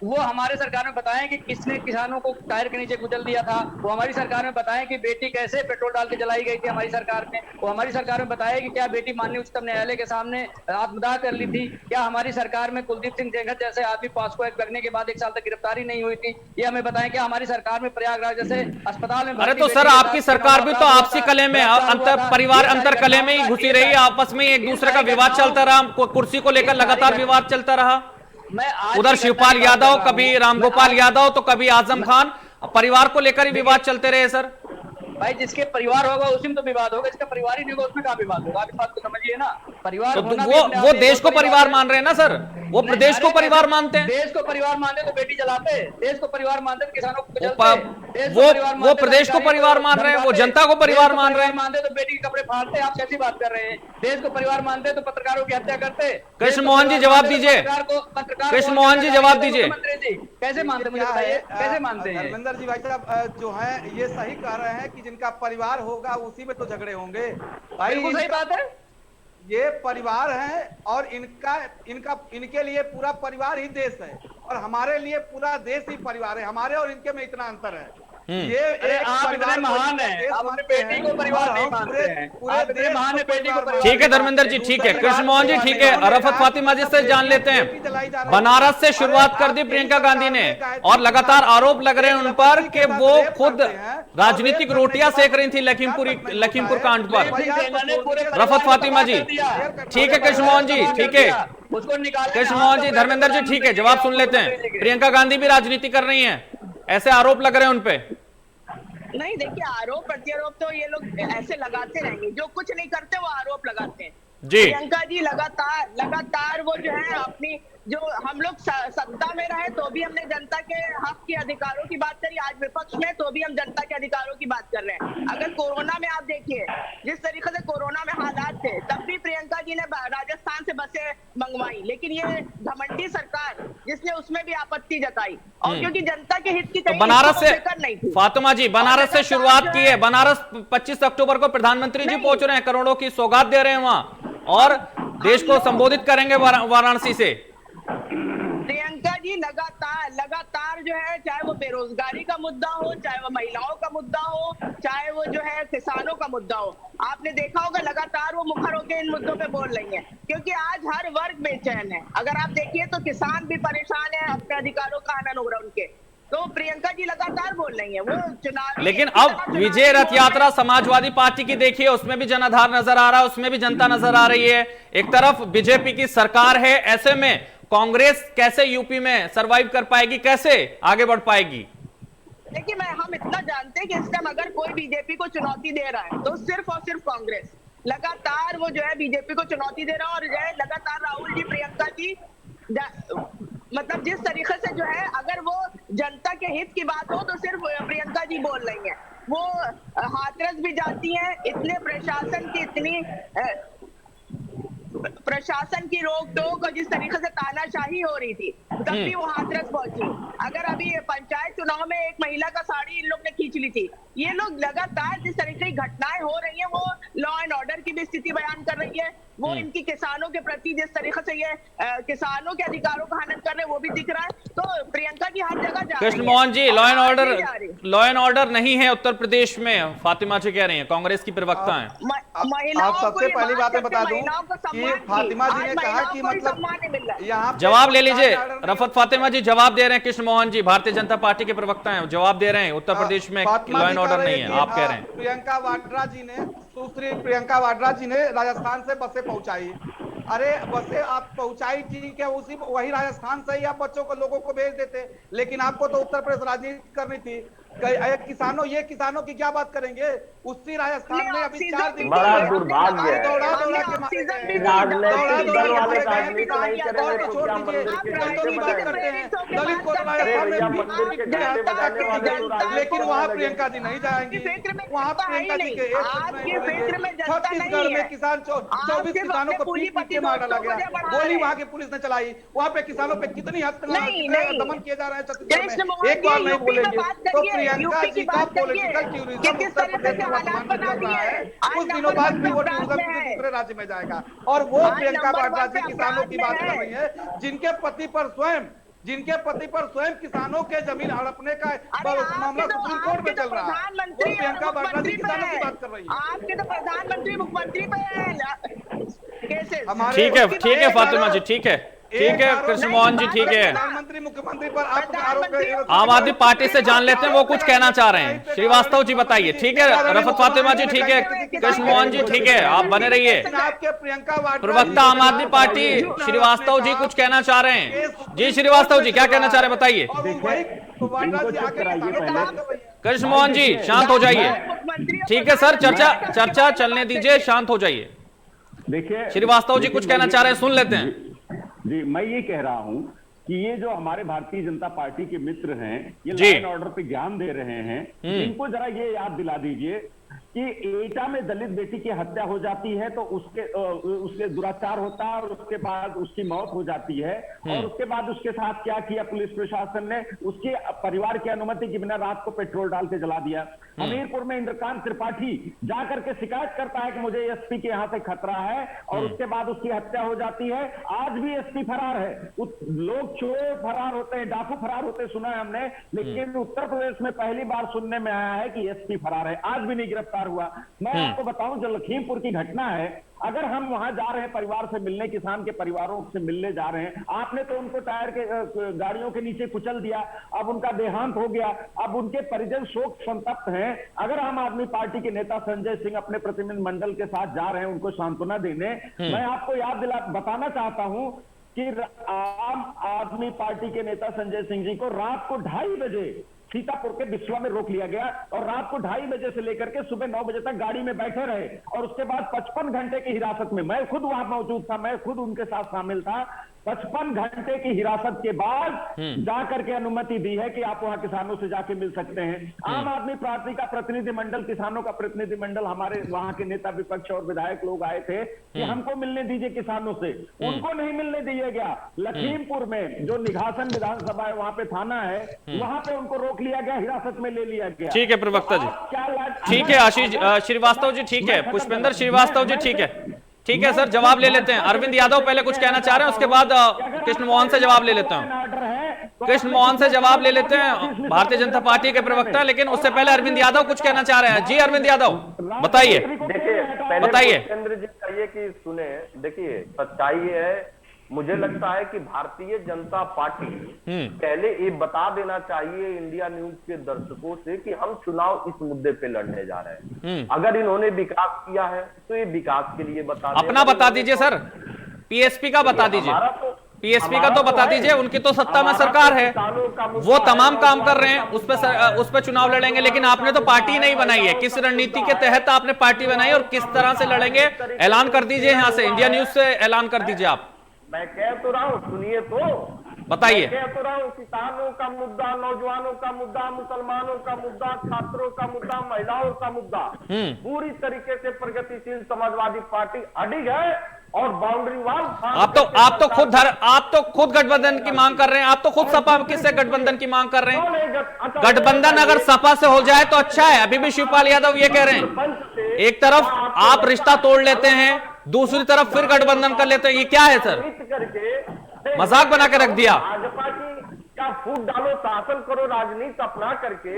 वो हमारे सरकार में बताएं कि किसने किसानों को टायर के नीचे कुचल दिया था, वो हमारी सरकार में बताएं कि बेटी कैसे पेट्रोल डाल के जलाई गई थी हमारी सरकार में, वो हमारी सरकार में बताएं कि क्या बेटी माननीय उच्चतम न्यायालय के सामने आत्मदाह कर ली थी, क्या हमारी सरकार में कुलदीप सिंह सेंगर जैसे आदमी पॉस्को एक्ट लगने के बाद 1 साल तक गिरफ्तारी नहीं हुई थी, ये हमें बताएं क्या हमारी सरकार में प्रयागराज जैसे अस्पताल में। अरे तो सर, आपकी सरकार भी तो आपसी कले में, परिवार अंतर कले में ही घुसी रही, आपस में एक दूसरे का विवाद चलता रहा, कुर्सी को लेकर लगातार विवाद चलता रहा। उधर शिवपाल यादव, कभी रामगोपाल यादव, तो कभी आजम खान, परिवार को लेकर ही विवाद चलते रहे सर। भाई जिसके परिवार होगा उसी में तो विवाद होगा, इसका परिवार ही नहीं होगा उसमें कहाँ विवाद होगा, आप इस बात को समझिए ना। परिवार तो वो देश को परिवार मान रहे हैं ना सर, वो प्रदेश को परिवार मानते हैं। देश को परिवार मानते तो बेटी जलाते, देश को परिवार मानते तो किसानों को वो प्रदेश को परिवार मान रहे हैं, वो जनता को परिवार मान रहे हैं। मानते तो बेटी के कपड़े फाड़ते, आप कैसी बात कर रहे हैं। देश को परिवार मानते तो पत्रकारों की हत्या करते। कृष्ण मोहन जी जवाब दीजिए, कृष्ण मोहन जी जवाब दीजिए। कैसे मानते, मुझे बताइए कैसे मानते हैं। धर्मेंद्र जी भाई साहब जो है ये सही कह रहे हैं कि जिनका परिवार होगा उसी में तो झगड़े होंगे। भाई बिल्कुल सही बात है, ये परिवार है और इनके लिए पूरा परिवार ही देश है और हमारे लिए पूरा देश ही परिवार है। हमारे और इनके में इतना अंतर है। ये आप इतने महान हैं, आप अपने बेटी को परिवार नहीं मानते हैं, आप इतने महान हैं, बेटी को परिवार। ठीक है धर्मेंद्र जी, ठीक है। कृष्ण मोहन जी ठीक है। रफत फातिमा जी से जान लेते हैं, बनारस से शुरुआत कर दी प्रियंका गांधी ने और लगातार आरोप लग रहे हैं उन पर कि वो खुद राजनीतिक रोटियां सेक रही थी लखीमपुर कांड पर। रफत फातिमा जी ठीक है, कृष्ण मोहन जी ठीक है, कृष्ण मोहन जी, धर्मेंद्र जी ठीक है, जवाब सुन लेते हैं। प्रियंका गांधी भी राजनीति कर रही हैं, ऐसे आरोप लग रहे हैं उनपे। नहीं देखिए, आरोप प्रत्यारोप तो ये लोग ऐसे लगाते रहेंगे, जो कुछ नहीं करते वो आरोप लगाते हैं जी। प्रियंका जी लगातार वो जो है अपनी, जो हम लोग सत्ता में रहे तो भी हमने जनता के हक के अधिकारों की बात करी, आज विपक्ष में तो भी हम जनता के अधिकारों की बात कर रहे हैं। अगर कोरोना में आप देखिए जिस तरीके से कोरोना में हालात थे, तब भी प्रियंका जी ने राजस्थान से बसें मंगवाई, लेकिन ये घमंडी सरकार जिसने उसमें भी आपत्ति जताई, और क्योंकि जनता के हित की तो बनारस से नहीं थी। फातिमा जी बनारस से शुरुआत की है, बनारस 25 अक्टूबर को प्रधानमंत्री जी पहुंच रहे हैं, करोड़ों की सौगात दे रहे हैं वहां और देश को संबोधित करेंगे वाराणसी से। प्रियंका जी लगातार जो है, चाहे वो बेरोजगारी का मुद्दा हो, चाहे वो महिलाओं का मुद्दा हो, चाहे वो जो है किसानों का मुद्दा हो, आपने देखा होगा लगातार वो मुखर होकर इन मुद्दों पे बोल रही हैं, क्योंकि आज हर वर्ग बेचैन है। अगर आप देखिए तो किसान भी परेशान है, अपने अधिकारों का हनन हो रहा है उनके, तो प्रियंका जी लगातार बोल रही हैं वो चुनाव। लेकिन अब विजय रथ यात्रा समाजवादी पार्टी की देखिए, उसमें भी जनाधार नजर आ रहा है, उसमें भी जनता नजर आ रही है। एक तरफ बीजेपी की सरकार है, ऐसे में कांग्रेस कैसे यूपी में सरवाइव कर पाएगी, कैसे आगे बढ़ पाएगी? देखिए हम इतना जानते हैं कि इस टाइम अगर कोई बीजेपी को चुनौती दे रहा है तो सिर्फ और सिर्फ कांग्रेस। लगातार वो जो है बीजेपी को चुनौती दे रहा है और जो है लगातार राहुल जी, प्रियंका जी मतलब जिस तरीके से जो है अगर वो जनता के हित की बात हो तो सिर्फ प्रियंका जी बोल रही हैं। वो हाथरस भी जाती हैं, इतने प्रशासन की रोक टोक और जिस तरीके से तानाशाही हो रही थी तब भी वो हाथरस पहुंची। अगर अभी पंचायत चुनाव में एक महिला का साड़ी इन लोग ने खींच ली थी। ये लोग लगातार जिस तरीके की घटनाएं हो रही हैं वो लॉ एंड ऑर्डर की भी स्थिति बयान कर रही है। वो इनकी किसानों के प्रति जिस तरीके से ये किसानों के अधिकारों का हनन कर रहे हैं वो भी दिख रहा है। तो प्रियंका जी हर जगह जा रही है। Krishna Mohan ji, law and order नहीं है उत्तर प्रदेश में, फातिमा जी कह रही हैं, कांग्रेस की प्रवक्ता हैं। आप सबसे पहली बात मैं बता दूं कि फातिमा जी ने कहा कि मतलब यहाँ जवाब ले लीजिए। रफत फातिमा जी जवाब दे रहे हैं, कृष्ण मोहन जी भारतीय जनता पार्टी के प्रवक्ता हैं, जवाब दे रहे हैं उत्तर प्रदेश में लॉ एंड ऑर्डर नहीं है, आप कह रहे हैं। प्रियंका वाड्रा जी ने, सुश्री प्रियंका वाड्रा जी ने राजस्थान से बसें पहुंचाई। अरे बसें आप पहुंचाई ठीक है, उसी वही राजस्थान से ही आप बच्चों को लोगों को भेज देते, लेकिन आपको तो उत्तर प्रदेश राजनीति करनी थी। किसानों की क्या बात करेंगे? उसी राजस्थान में अभी 4 दिन बड़ा दुर्भाग्य है। लेकिन वहाँ प्रियंका जी नहीं जाएंगी। वहाँ प्रियंका जी के छत्तीसगढ़ में किसान 24 किसानों को पीट के मार डाला गया, गोली वहाँ की पुलिस ने चलाई। वहाँ पे किसानों पे कितनी दमन किए जा रहे हैं छत्तीसगढ़ में, एक बार नहीं बोलेंगे तो प्रियंका जी का पॉलिटिकल टूरिज्म उत्तर प्रदेश में वर्तमान में चल रहा है। कुछ दिनों बाद भी वो टूरिज्म दूसरे राज्य में जाएगा। और वो प्रियंका वाड्रा जी किसानों की बात कर रही है जिनके पति पर स्वयं किसानों के जमीन हड़पने का मामला सुप्रीम कोर्ट में चल रहा है। वो प्रियंका वाड्रा जी किसानों की बात कर रही है। आपके तो प्रधानमंत्री मुख्यमंत्री ठीक है फातिमा जी, ठीक है कृष्ण मोहन जी, ठीक है। प्रधानमंत्री मुख्यमंत्री पर आप आरोप आम आदमी पार्टी से जान लेते हैं वो कुछ कहना चाह रहे हैं। श्रीवास्तव जी बताइए। ठीक है रफत फातिमा जी, ठीक है। कृष्ण मोहन जी, ठीक है, आप बने रहिए। प्रवक्ता आम आदमी पार्टी श्रीवास्तव जी कुछ कहना चाह रहे हैं। जी श्रीवास्तव जी क्या कहना चाह रहे हैं बताइए। कृष्ण मोहन जी शांत हो जाइए। ठीक है सर, चर्चा चलने दीजिए, शांत हो जाइए। देखिए श्रीवास्तव जी कुछ कहना चाह रहे हैं, सुन लेते हैं। जी मैं ये कह रहा हूं कि ये जो हमारे भारतीय जनता पार्टी के मित्र हैं ये लॉ एंड ऑर्डर पे ज्ञान दे रहे हैं, इनको जरा ये याद दिला दीजिए कि एटा में दलित बेटी की हत्या हो जाती है तो उसके दुराचार होता है और उसके बाद उसकी मौत हो जाती है। और उसके बाद उसके साथ क्या किया पुलिस प्रशासन ने, उसके परिवार की अनुमति के बिना रात को पेट्रोल डाल के जला दिया। हमीरपुर में इंद्रकांत त्रिपाठी जाकर के शिकायत करता है कि मुझे एसपी के यहाँ से खतरा है और उसके बाद उसकी हत्या हो जाती है। आज भी एसपी फरार है, लोग चोर फरार होते हैं, डाकू फरार होते सुना है हमने, लेकिन उत्तर प्रदेश में पहली बार सुनने में आया है कि एसपी फरार है, आज भी नहीं गिरफ्तार हुआ। मैं आपको बताऊं जो लखीमपुर की घटना है, अगर हम वहां जा रहे हैं परिवार से मिलने, किसान के परिवारों से मिलने जा रहे हैं, आपने तो उनको टायर के गाड़ियों के नीचे कुचल दिया, अब उनका देहांत हो गया, अब उनके परिजन शोक संतप्त हैं। अगर आम आदमी पार्टी के नेता संजय सिंह अपने प्रतिनिधिमंडल के साथ जा रहे हैं उनको सांत्वना देने, मैं आपको बताना चाहता हूं कि आम आदमी पार्टी के नेता संजय सिंह जी को रात को 2:30 बजे सीतापुर के बिस्वा में रोक लिया गया और रात को 2:30 बजे से लेकर के सुबह 9 बजे तक गाड़ी में बैठे रहे और उसके बाद 55 घंटे की हिरासत में, मैं खुद वहां मौजूद था, मैं खुद उनके साथ शामिल था। 55 घंटे की हिरासत के बाद जाकर के अनुमति दी है कि आप वहां किसानों से जाके मिल सकते हैं। आम आदमी पार्टी का प्रतिनिधिमंडल, किसानों का प्रतिनिधिमंडल, हमारे वहां के नेता विपक्ष और विधायक लोग आए थे कि हमको मिलने दीजिए किसानों से, उनको नहीं मिलने दिया गया। लखीमपुर में जो निघासन विधानसभा है वहां पे थाना है, वहां पे उनको रोक लिया गया, हिरासत में ले लिया गया। ठीक है प्रवक्ता जी, ठीक है आशीष श्रीवास्तव जी, ठीक है पुष्पेंद्र श्रीवास्तव जी, ठीक है सर, जवाब ले लेते हैं। अरविंद यादव पहले कुछ कहना चाह रहे हैं, उसके बाद कृष्ण मोहन से जवाब ले लेता हूं। कृष्ण मोहन से जवाब ले लेते हैं, भारतीय जनता पार्टी के प्रवक्ता, लेकिन उससे पहले अरविंद यादव कुछ कहना चाह रहे हैं। जी अरविंद यादव बताइए। देखिए पहले चंद्र जी चाहिए कि सुने, देखिए सच्चाई है, मुझे लगता है कि भारतीय जनता पार्टी पहले ये बता देना चाहिए इंडिया न्यूज के दर्शकों से कि हम चुनाव इस मुद्दे पे लड़ने जा रहे हैं। अगर इन्होंने विकास किया है तो ये विकास के लिए बता अपना बता दीजिए सर, पीएसपी का बता दीजिए। पीएसपी का तो बता दीजिए, उनकी तो सत्ता में सरकार है, वो तमाम काम कर रहे हैं, उस पर चुनाव लड़ेंगे। लेकिन आपने तो पार्टी नहीं बनाई है, किस रणनीति के तहत आपने पार्टी बनाई और किस तरह से लड़ेंगे, ऐलान कर दीजिए यहाँ से, इंडिया न्यूज से ऐलान कर दीजिए आप। मैं कह तो रहा हूँ, सुनिए तो, बताइए। कह तो रहा हूँ, किसानों का मुद्दा, नौजवानों का मुद्दा, मुसलमानों का मुद्दा, छात्रों का मुद्दा, महिलाओं का मुद्दा, पूरी तरीके से प्रगतिशील समाजवादी पार्टी अडिग है और बाउंड्री वाल। आप तो खुद गठबंधन की मांग कर रहे हैं, आप तो खुद सपा किससे गठबंधन की मांग कर रहे हैं। गठबंधन अगर सपा से हो जाए तो अच्छा है। अभी भी शिवपाल यादव ये कह रहे हैं, एक तरफ आप रिश्ता तोड़ लेते हैं, दूसरी तरफ फिर गठबंधन कर लेते हैं, ये क्या है सर? मजाक बना के रख दिया। भाजपा की क्या फूट डालो, शासन करो, राजनीति अपना करके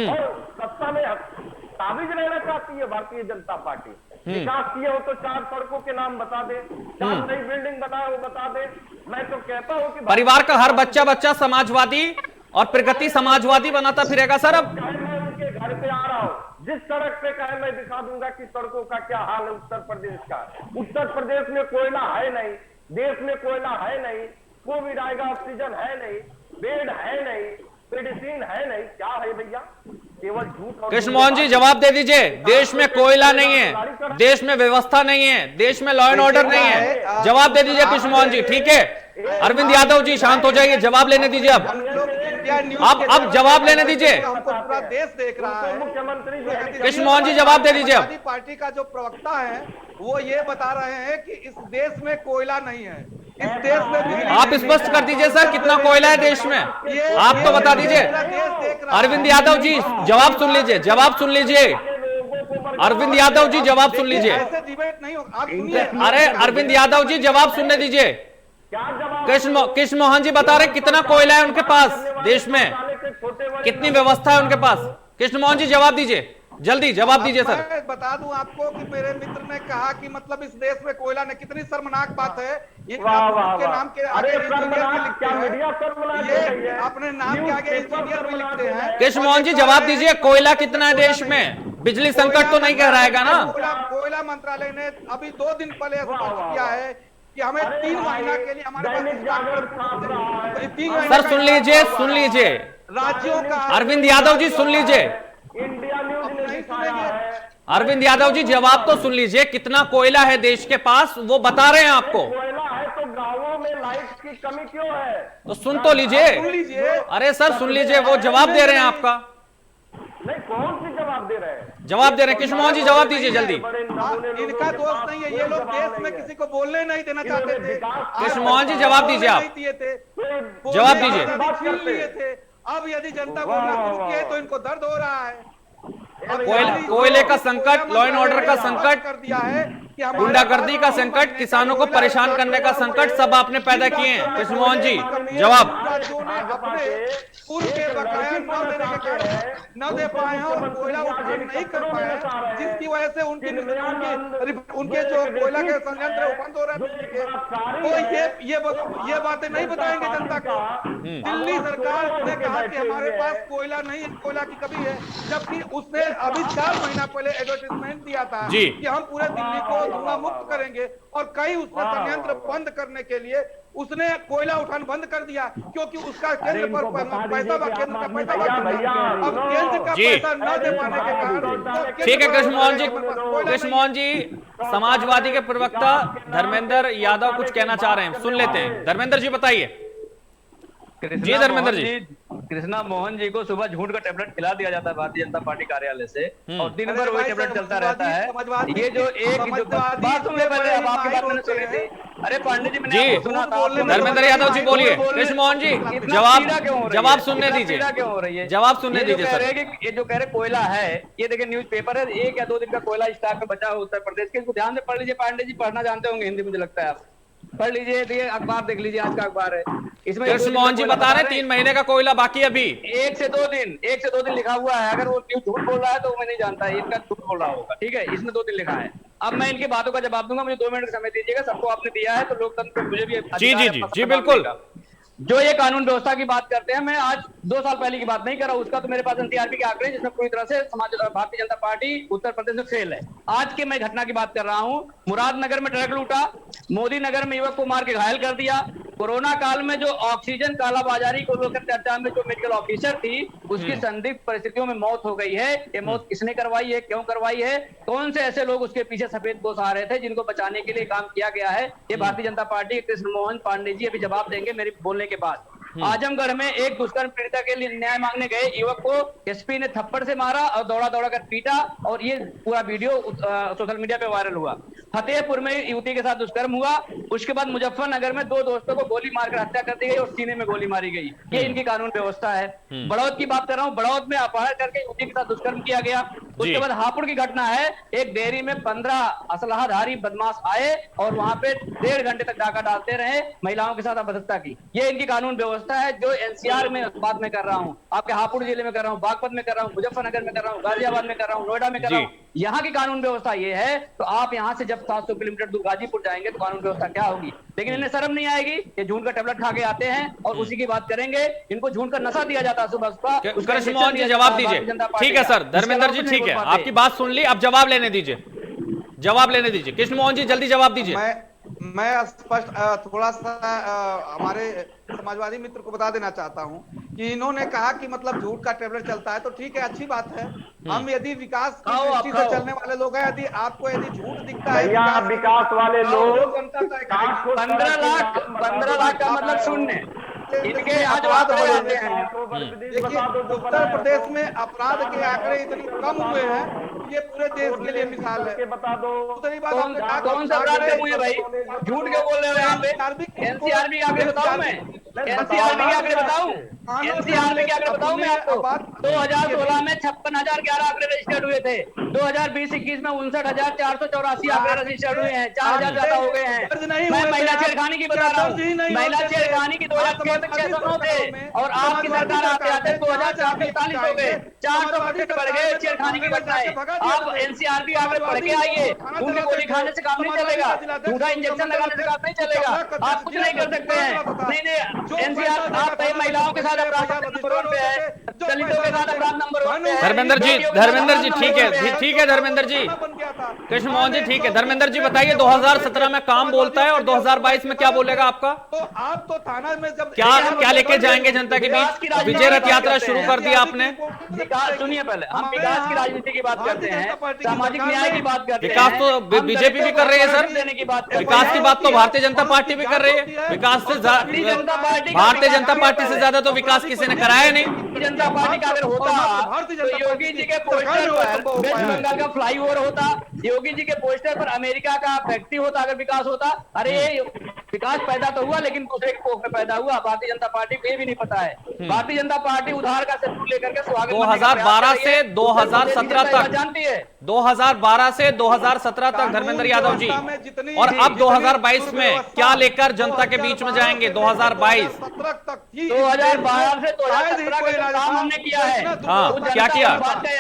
और सत्ता में काबिज रहना चाहती है भारतीय जनता पार्टी। विकास किए हो तो 4 सड़कों के नाम बता दे, 4 नई बिल्डिंग बनाए हो बता दे। मैं तो कहता हूँ कि परिवार का हर बच्चा समाजवादी और प्रगति समाजवादी बनाता फिरेगा सर। अब मैं उनके घर पे आ रहा हूँ, जिस सड़क पे कहे मैं दिखा दूंगा कि सड़कों का क्या हाल है उत्तर प्रदेश का। उत्तर प्रदेश में कोयला है नहीं, देश में कोयला है नहीं, कोविड आएगा ऑक्सीजन है नहीं, बेड है नहीं, मेडिसिन है नहीं, क्या है भैया? केवल झूठ। कृष्ण मोहन जी जवाब दे दीजिए। देश में कोयला नहीं है, देश में व्यवस्था नहीं है, देश में लॉ एंड ऑर्डर नहीं है, जवाब दे दीजिए कृष्ण मोहन जी। ठीक है, अरविंद यादव जी शांत हो जाइए, जवाब लेने दीजिए। अब जवाब लेने दीजिए। पूरा देश देख रहा है। मुख्यमंत्री कृष्ण मोहन जी जवाब दे दीजिए। अब पार्टी का जो प्रवक्ता है वो ये बता रहे हैं कि इस देश में कोयला नहीं है, इस देश में बिजली। आप स्पष्ट कर दीजिए सर, कितना कोयला है देश में, आप तो बता दीजिए। अरविंद यादव जी जवाब सुन लीजिए, जवाब सुन लीजिए। अरविंद यादव जी जवाब सुन लीजिए। अरे अरविंद यादव जी जवाब सुनने दीजिए। कृष्ण मोहन जी बता रहे कितना कोयला है उनके पास, देश में कितनी व्यवस्था है उनके पास। कृष्ण मोहन जी जवाब दीजिए, जल्दी जवाब दीजिए सर। मैं बता दूं आपको कि मेरे मित्र ने कहा कि मतलब इस देश में कोयला ने, कितनी शर्मनाक बात है ये। के नाम के आगे ये अपने नाम के आगे इंजीनियर भी लिखते हैं। कृष्ण मोहन जी जवाब दीजिए, कोयला कितना है देश में? बिजली संकट तो नहीं कह रहेगा ना? कोयला मंत्रालय ने अभी 2 दिन पहले स्पष्ट किया है कि हमें 3 महीना के लिए हमारे पास। सर सुन लीजिए राज्यों का। अरविंद यादव जी सुन लीजिए, इंडिया न्यूज नहीं सुनेगा। अरविंद यादव जी जवाब तो सुन लीजिए, कितना कोयला है देश के पास वो बता रहे हैं आपको। कोयला है तो गांवों में लाइट की कमी क्यों है? तो सुन तो लीजिए। अरे सर सुन लीजिए, वो जवाब दे रहे हैं आपका। नहीं, कौन सी जवाब दे रहे हैं? जवाब दे रहे हैं कृष्ण मोहन जी, जवाब दीजिए जल्दी। इनका दोस्त नहीं है, ये लोग देश में किसी को बोलने नहीं देना चाहते थे। कृष्ण मोहन जी जवाब दीजिए, आप जवाब दीजिए। अब यदि जनता बोलना शुरू की है तो इनको दर्द हो रहा है। कोयले का संकट, लॉ एंड ऑर्डर का संकट, कर दिया है कि गुंडागर्दी का संकट, किसानों को परेशान करने का संकट, सब आपने पैदा किए हैं। कृष्ण मोहन जी जवाब। पूर्व के बकाया न दे पाए हैं और कोयला उठान नहीं कर पाए हैं, जिसकी वजह से उनके जो कोयला के संयंत्र बंद हो रहे हैं। तो ये बातें नहीं बताएंगे जनता को। दिल्ली सरकार ने कहा कि हमारे पास कोयला नहीं है, कोयला की कमी है, जबकि उसने अभी 4 महीना पहले एडवर्टाइजमेंट दिया था कि हम पूरे दिल्ली को धुआं मुक्त करेंगे, और कई उसने संयंत्र बंद करने के लिए उसने कोयला उठान बंद कर दिया, क्योंकि उसका केंद्र पर पैसा केंद्र का पैसा अब केंद्र का पैसा न दे पाने के कारण। ठीक है कृष्ण मोहन जी, समाजवादी के प्रवक्ता धर्मेंद्र यादव कुछ कहना चाह रहे हैं, सुन लेते हैं। धर्मेंद्र जी बताइए। जी धर्मेंद्र जी। कृष्णा मोहन जी को सुबह झूठ का टेबलेट खिला दिया जाता है भारतीय जनता पार्टी कार्यालय से, और दिन भर वही टेबलेट चलता रहता है। ये जो एक बात सुनने पहले अब आपकी बात मैंने सुनी थी। अरे पांडे जी मैंने सुना था। धर्मेंद्र यादव जी बोलिए। कृष्ण मोहन जी जवाब सुनने दीजिए, क्यों हो रही है? जवाब सुनने दीजिए सर। ये जो कह रहे कोयला है, ये देखिए न्यूज पेपर है, 1 या 2 दिन का कोयला स्टॉक में बचा हुआ उत्तर प्रदेश के, इसको ध्यान से पढ़ लीजिए। पांडे जी पढ़ना जानते होंगे हिंदी, मुझे लगता है आप पढ़ लीजिए। ये अखबार देख लीजिए, आज का अखबार है, इसमें कृष्ण मोहन जी बता रहे हैं 3 महीने का कोयला बाकी अभी। 1 से 2 दिन लिखा हुआ है। अगर वो झूठ बोल रहा है तो मैं नहीं जानता, इनका झूठ बोल रहा होगा। ठीक है, इसमें 2 दिन लिखा है। अब मैं इनकी बातों का जवाब दूंगा, मुझे 2 मिनट का समय दीजिएगा। सबको आपने दिया है तो लोकतंत्र में मुझे भी जी बिल्कुल। जो ये कानून व्यवस्था की बात करते हैं, मैं आज 2 साल पहले की बात नहीं कर रहा हूं, उसका तो मेरे पास एनटीआरपी के आंकड़े, जिसमें पूरी तरह से भारतीय जनता पार्टी उत्तर प्रदेश में फेल है। आज के मैं घटना की बात कर रहा हूं। मुरादनगर में ट्रक लूटा, मोदी नगर में युवक को मार के घायल कर दिया, कोरोना काल में जो ऑक्सीजन कालाबाजारी को लेकर चर्चा में जो मेडिकल ऑफिसर थी, उसकी संदिग्ध परिस्थितियों में मौत हो गई है। ये मौत किसने करवाई है, क्यों करवाई है, कौन से ऐसे लोग उसके पीछे सफेद पोश आ रहे थे जिनको बचाने के लिए काम किया गया है, ये भारतीय जनता पार्टी के कृष्ण मोहन पांडे जी अभी जवाब देंगे मेरे बोलने के बाद। आजमगढ़ में एक दुष्कर्म पीड़िता के लिए न्याय मांगने गए युवक को एसपी ने थप्पड़ से मारा और दौड़ा दौड़ा कर पीटा, और ये पूरा वीडियो सोशल मीडिया पे वायरल हुआ। फतेहपुर में युवती के साथ दुष्कर्म हुआ, उसके बाद मुजफ्फरनगर में 2 दोस्तों को गोली मारकर हत्या कर दी गई और सीने में गोली मारी गई। ये इनकी कानून व्यवस्था है। बड़ौद की बात कर रहा हूँ, बड़ौद में अपहरण करके युवती के साथ दुष्कर्म किया गया। उसके बाद हापुड़ की घटना है, एक डेयरी में 15 असलाधारी बदमाश आए और वहां पे 1.5 घंटे तक डाका डालते रहे, महिलाओं के साथ अभद्रता की। ये इनकी कानून व्यवस्था है जो एनसीआर में बात में कर रहा हूँ, आपके हापुड़ जिले में कर रहा हूँ, बागपत में कर रहा हूँ, मुजफ्फरनगर में कर रहा हूँ, गाजियाबाद में कर रहा हूँ, नोएडा में कर रहा हूँ। यहाँ की कानून व्यवस्था ये है। तो आप यहाँ से जब 700 किलोमीटर दूर गाजीपुर जाएंगे तो कानून व्यवस्था क्या होगी? लेकिन इन्हें शर्म नहीं आएगी, ये झूठ का टेबलेट खा के आते हैं और उसी की बात करेंगे। इनको झूठ का नशा दिया जाता है सुबह सुबह। कृष्ण मोहन जी जवाब दीजिए। ठीक है सर, धर्मेंद्र जी ठीक है, आपकी बात सुन ली, अब जवाब लेने दीजिए, जवाब लेने दीजिए। कृष्ण मोहन जी जल्दी जवाब दीजिए। मैं स्पष्ट थोड़ा सा हमारे समाजवादी मित्र को बता देना चाहता हूं कि इन्होंने कहा कि मतलब झूठ का टेबलेट चलता है, तो ठीक है, अच्छी बात है। हम यदि विकास की दृष्टि से चलने वाले लोग हैं, यदि आपको यदि झूठ दिखता है, विकास वाले लोग 15 लाख का मतलब शून्य, इनके आज आंकड़े आते हैं। देखिए उत्तर प्रदेश में अपराध के आंकड़े इतने कम हुए हैं, ये पूरे देश के लिए मिसाल है। बता दो कौन सा अपराध कम हुए भाई, झूठ क्यों बोल रहे हो यहाँ पे? एनसीआरबी के आंकड़े बताऊं मैं, एनसीआरबी के आंकड़े बताऊं, एनसीआरबी के आंकड़े बताऊं मैं आपको। 2016 में 56,011 आंकड़े रजिस्टर्ड हुए थे, 2020-21 में 59,484 आंकड़े रजिस्टर्ड हुए हैं, 4,000 ज्यादा हो गए हैं। मैं महिला छेड़खानी की बता रहा हूँ, महिला छेड़खानी की 2006 में 609 थे और आपकी सरकार आते आते 2,445 हो गए, 400% बढ़ गए छेड़खानी की घटनाएं। आप एनसीआरबी आंकड़े पढ़ के आइए, उनके गोली खाने से काम नहीं चलेगा, झूठा इंजेक्शन लगाने से काम नहीं चलेगा, आप कुछ नहीं कर सकते हैं। नहीं एनसीआर आप महिलाओं के साथ अपराध नंबर 1 पे है, दलितों के साथ अपराध नंबर 1 पे है। धर्मेंद्र जी ठीक है, ठीक है धर्मेंद्र जी, कृष्ण मोहन जी ठीक है। धर्मेंद्र जी बताइए, 2017 में काम बोलता है और 2022 में क्या बोलेगा आपका? तो आप तो थाना में जब क्या लेके जाएंगे जनता के बीच? विजय रथ यात्रा शुरू कर दी आपने। विकास सुनिए, पहले हम विकास की राजनीति की बात करते हैं, सामाजिक न्याय की बात करते हैं। विकास तो बीजेपी भी कर रही है सर, विकास की बात तो भारतीय जनता पार्टी भी कर रही है। विकास से भारतीय जनता पार्टी से ज्यादा तो विकास किसी ने कराया नहीं। जनता पार्टी का अगर होता तो योगी जी के पोस्टर पर वेस्ट बंगाल का फ्लाईओवर होता, योगी जी के पोस्टर पर अमेरिका का फैक्ट्री होता, अगर विकास होता। अरे विकास पैदा तो हुआ लेकिन दूसरे के कोख में पैदा हुआ। भारतीय जनता पार्टी को ये भी नहीं पता है। भारतीय जनता पार्टी उधार का शत्रु लेकर के स्वागत 2012 से 2017 तक जानती है, 2012 से 2017 तक धर्मेंद्र यादव जी, और अब 2022 में क्या लेकर जनता के बीच में जाएंगे? 2022 2012 से 2017 का काम हमने किया है। हाँ, क्या किया?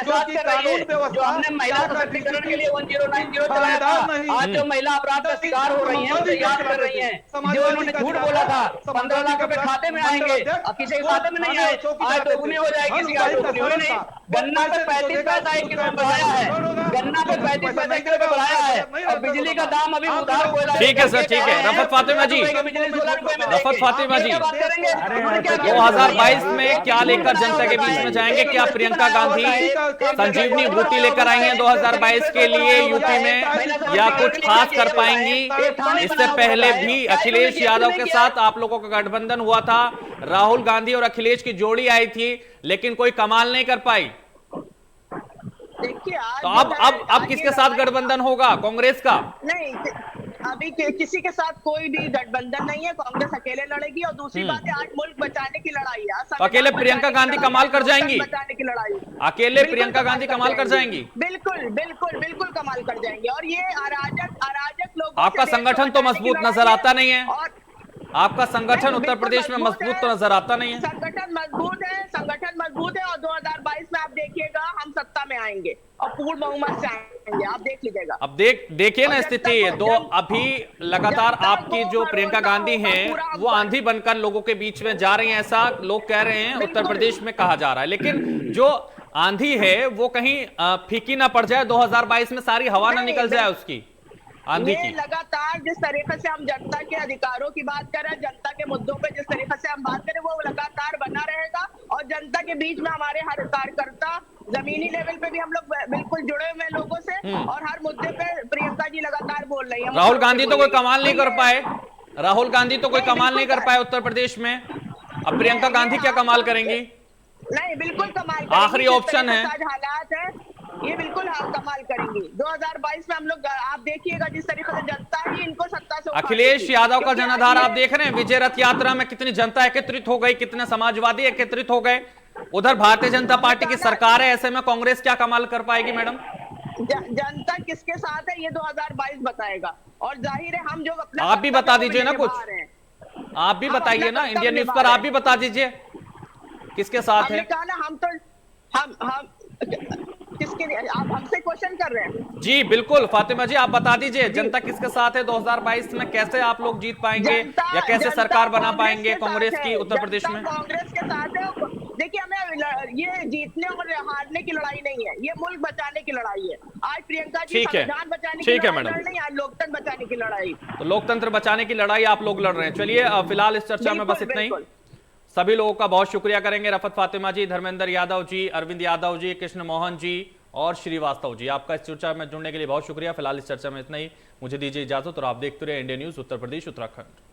जो हमने महिला सशक्तिकरण के लिए 1090 चलाया था, आज जो महिला अपराध का शिकार हो रही है उसे याद कर रही है। जो उन्होंने झूठ बोला था 15 लाख रुपए खाते में आएंगे, अब किसी के खाते में नहीं आए, आज दोगुनी हो जाएगी, किसी का दोगुनी हुई नहीं। गन्ना पे 35 पैसा 1 किलो में बढ़ाया है, गन्ना पे 35 पैसा 1 किलो में बढ़ाया है, और बिजली का दाम अभी उधार कोयला। ठीक है सर, ठीक है। रफत फातिमा जी, रफत फातिमा जी, 2022 में क्या लेकर जनता के बीच में जाएंगे? क्या प्रियंका गांधी संजीवनी बूटी लेकर आई हैं 2022 के लिए यूपी में, या कुछ खास कर पाएंगी? इससे पहले भी अखिलेश यादव के साथ आप लोगों का गठबंधन हुआ था, राहुल गांधी और अखिलेश की जोड़ी आई थी, लेकिन कोई कमाल नहीं कर पाई। देखिए तो अब किसके साथ गठबंधन होगा? कांग्रेस का? नहीं, अभी किसी के साथ कोई भी गठबंधन नहीं है। कांग्रेस अकेले लड़ेगी, और दूसरी बात है आज मुल्क बचाने की लड़ाई है। तो अकेले प्रियंका गांधी कमाल कर जाएंगी? बचाने की लड़ाई, अकेले प्रियंका गांधी कमाल कर जाएंगी? बिल्कुल बिल्कुल बिल्कुल कमाल कर जाएंगी। और ये अराजक लोग, आपका संगठन तो मजबूत नजर आता नहीं है, आपका संगठन उत्तर प्रदेश में मजबूत तो नजर आता नहीं है। संगठन मजबूत है, संगठन मजबूत है, और 2022 में आप देखिएगा हम सत्ता में आएंगे और पूर्ण बहुमत से आएंगे, आप देख लीजिएगा। अब देखिए ना स्थिति, अभी लगातार आपकी जो प्रियंका गांधी हैं वो आंधी बनकर लोगों के बीच में जा रही हैं, ऐसा लोग कह रहे हैं, उत्तर प्रदेश में कहा जा रहा है। लेकिन जो आंधी है वो कहीं फीकी ना पड़ जाए, 2022 में सारी हवा ना निकल जाए उसकी। आंधी ये की। लगातार जिस तरीके से हम जनता के अधिकारों की बात करें, जनता के मुद्दों पे जिस तरीके से हम बात करें, वो लगातार बना रहेगा। और जनता के बीच में हमारे हर कार्यकर्ता, जमीनी लेवल पे भी हम लोग बिल्कुल जुड़े हुए हैं लोगों से, और हर मुद्दे पे प्रियंका जी लगातार बोल रही है। राहुल गांधी तो कोई कमाल नहीं कर पाए, राहुल गांधी तो कोई कमाल नहीं कर पाए उत्तर प्रदेश में, अब प्रियंका गांधी क्या कमाल करेंगी? नहीं, बिल्कुल कमाल। आखिरी ऑप्शन है, हालात है, ये बिल्कुल कमाल करेंगी। 2022 में हम लोग, आप देखिएगा जिस तरीके से जनता ही इनको सत्ता से अखिलेश यादव का जनाधार आप देख रहे हैं, विजय रथ यात्रा में कितनी जनता एकत्रित हो गई, कितने समाजवादी एकत्रित हो गए। उधर भारतीय जनता पार्टी की सरकार है, ऐसे में कांग्रेस क्या कमाल कर पाएगी मैडम? जनता किसके साथ है ये 2022 बताएगा। और जाहिर है हम जो अपना, आप भी बता दीजिए ना कुछ, आप भी बताइए ना, इंडिया न्यूज पर आप भी बता दीजिए किसके साथ है। कहा ना, हम तो हम किसके लिए, आप हमसे क्वेश्चन कर रहे हैं? जी बिल्कुल फातिमा जी, आप बता दीजिए जनता किसके साथ है 2022 में, कैसे आप लोग जीत पाएंगे या कैसे सरकार बना पाएंगे कांग्रेस की उत्तर प्रदेश में? कांग्रेस के साथ है। देखिए, हमें ये जीतने और हारने की लड़ाई नहीं है, ये मुल्क बचाने की लड़ाई है। आज प्रियंका जी संविधान बचाने की लड़ाई लड़ रही है, आज लोकतंत्र बचाने की लड़ाई। तो लोकतंत्र बचाने की लड़ाई आप लोग लड़ रहे हैं। चलिए फिलहाल इस चर्चा में बस इतना ही। सभी लोगों का बहुत शुक्रिया करेंगे, रफत फातिमा जी, धर्मेंद्र यादव जी, अरविंद यादव जी, कृष्ण मोहन जी और श्रीवास्तव जी, आपका इस चर्चा में जुड़ने के लिए बहुत शुक्रिया। फिलहाल इस चर्चा में इतना ही, मुझे दीजिए इजाजत और आप देखते रहिए इंडिया न्यूज उत्तर प्रदेश उत्तराखंड।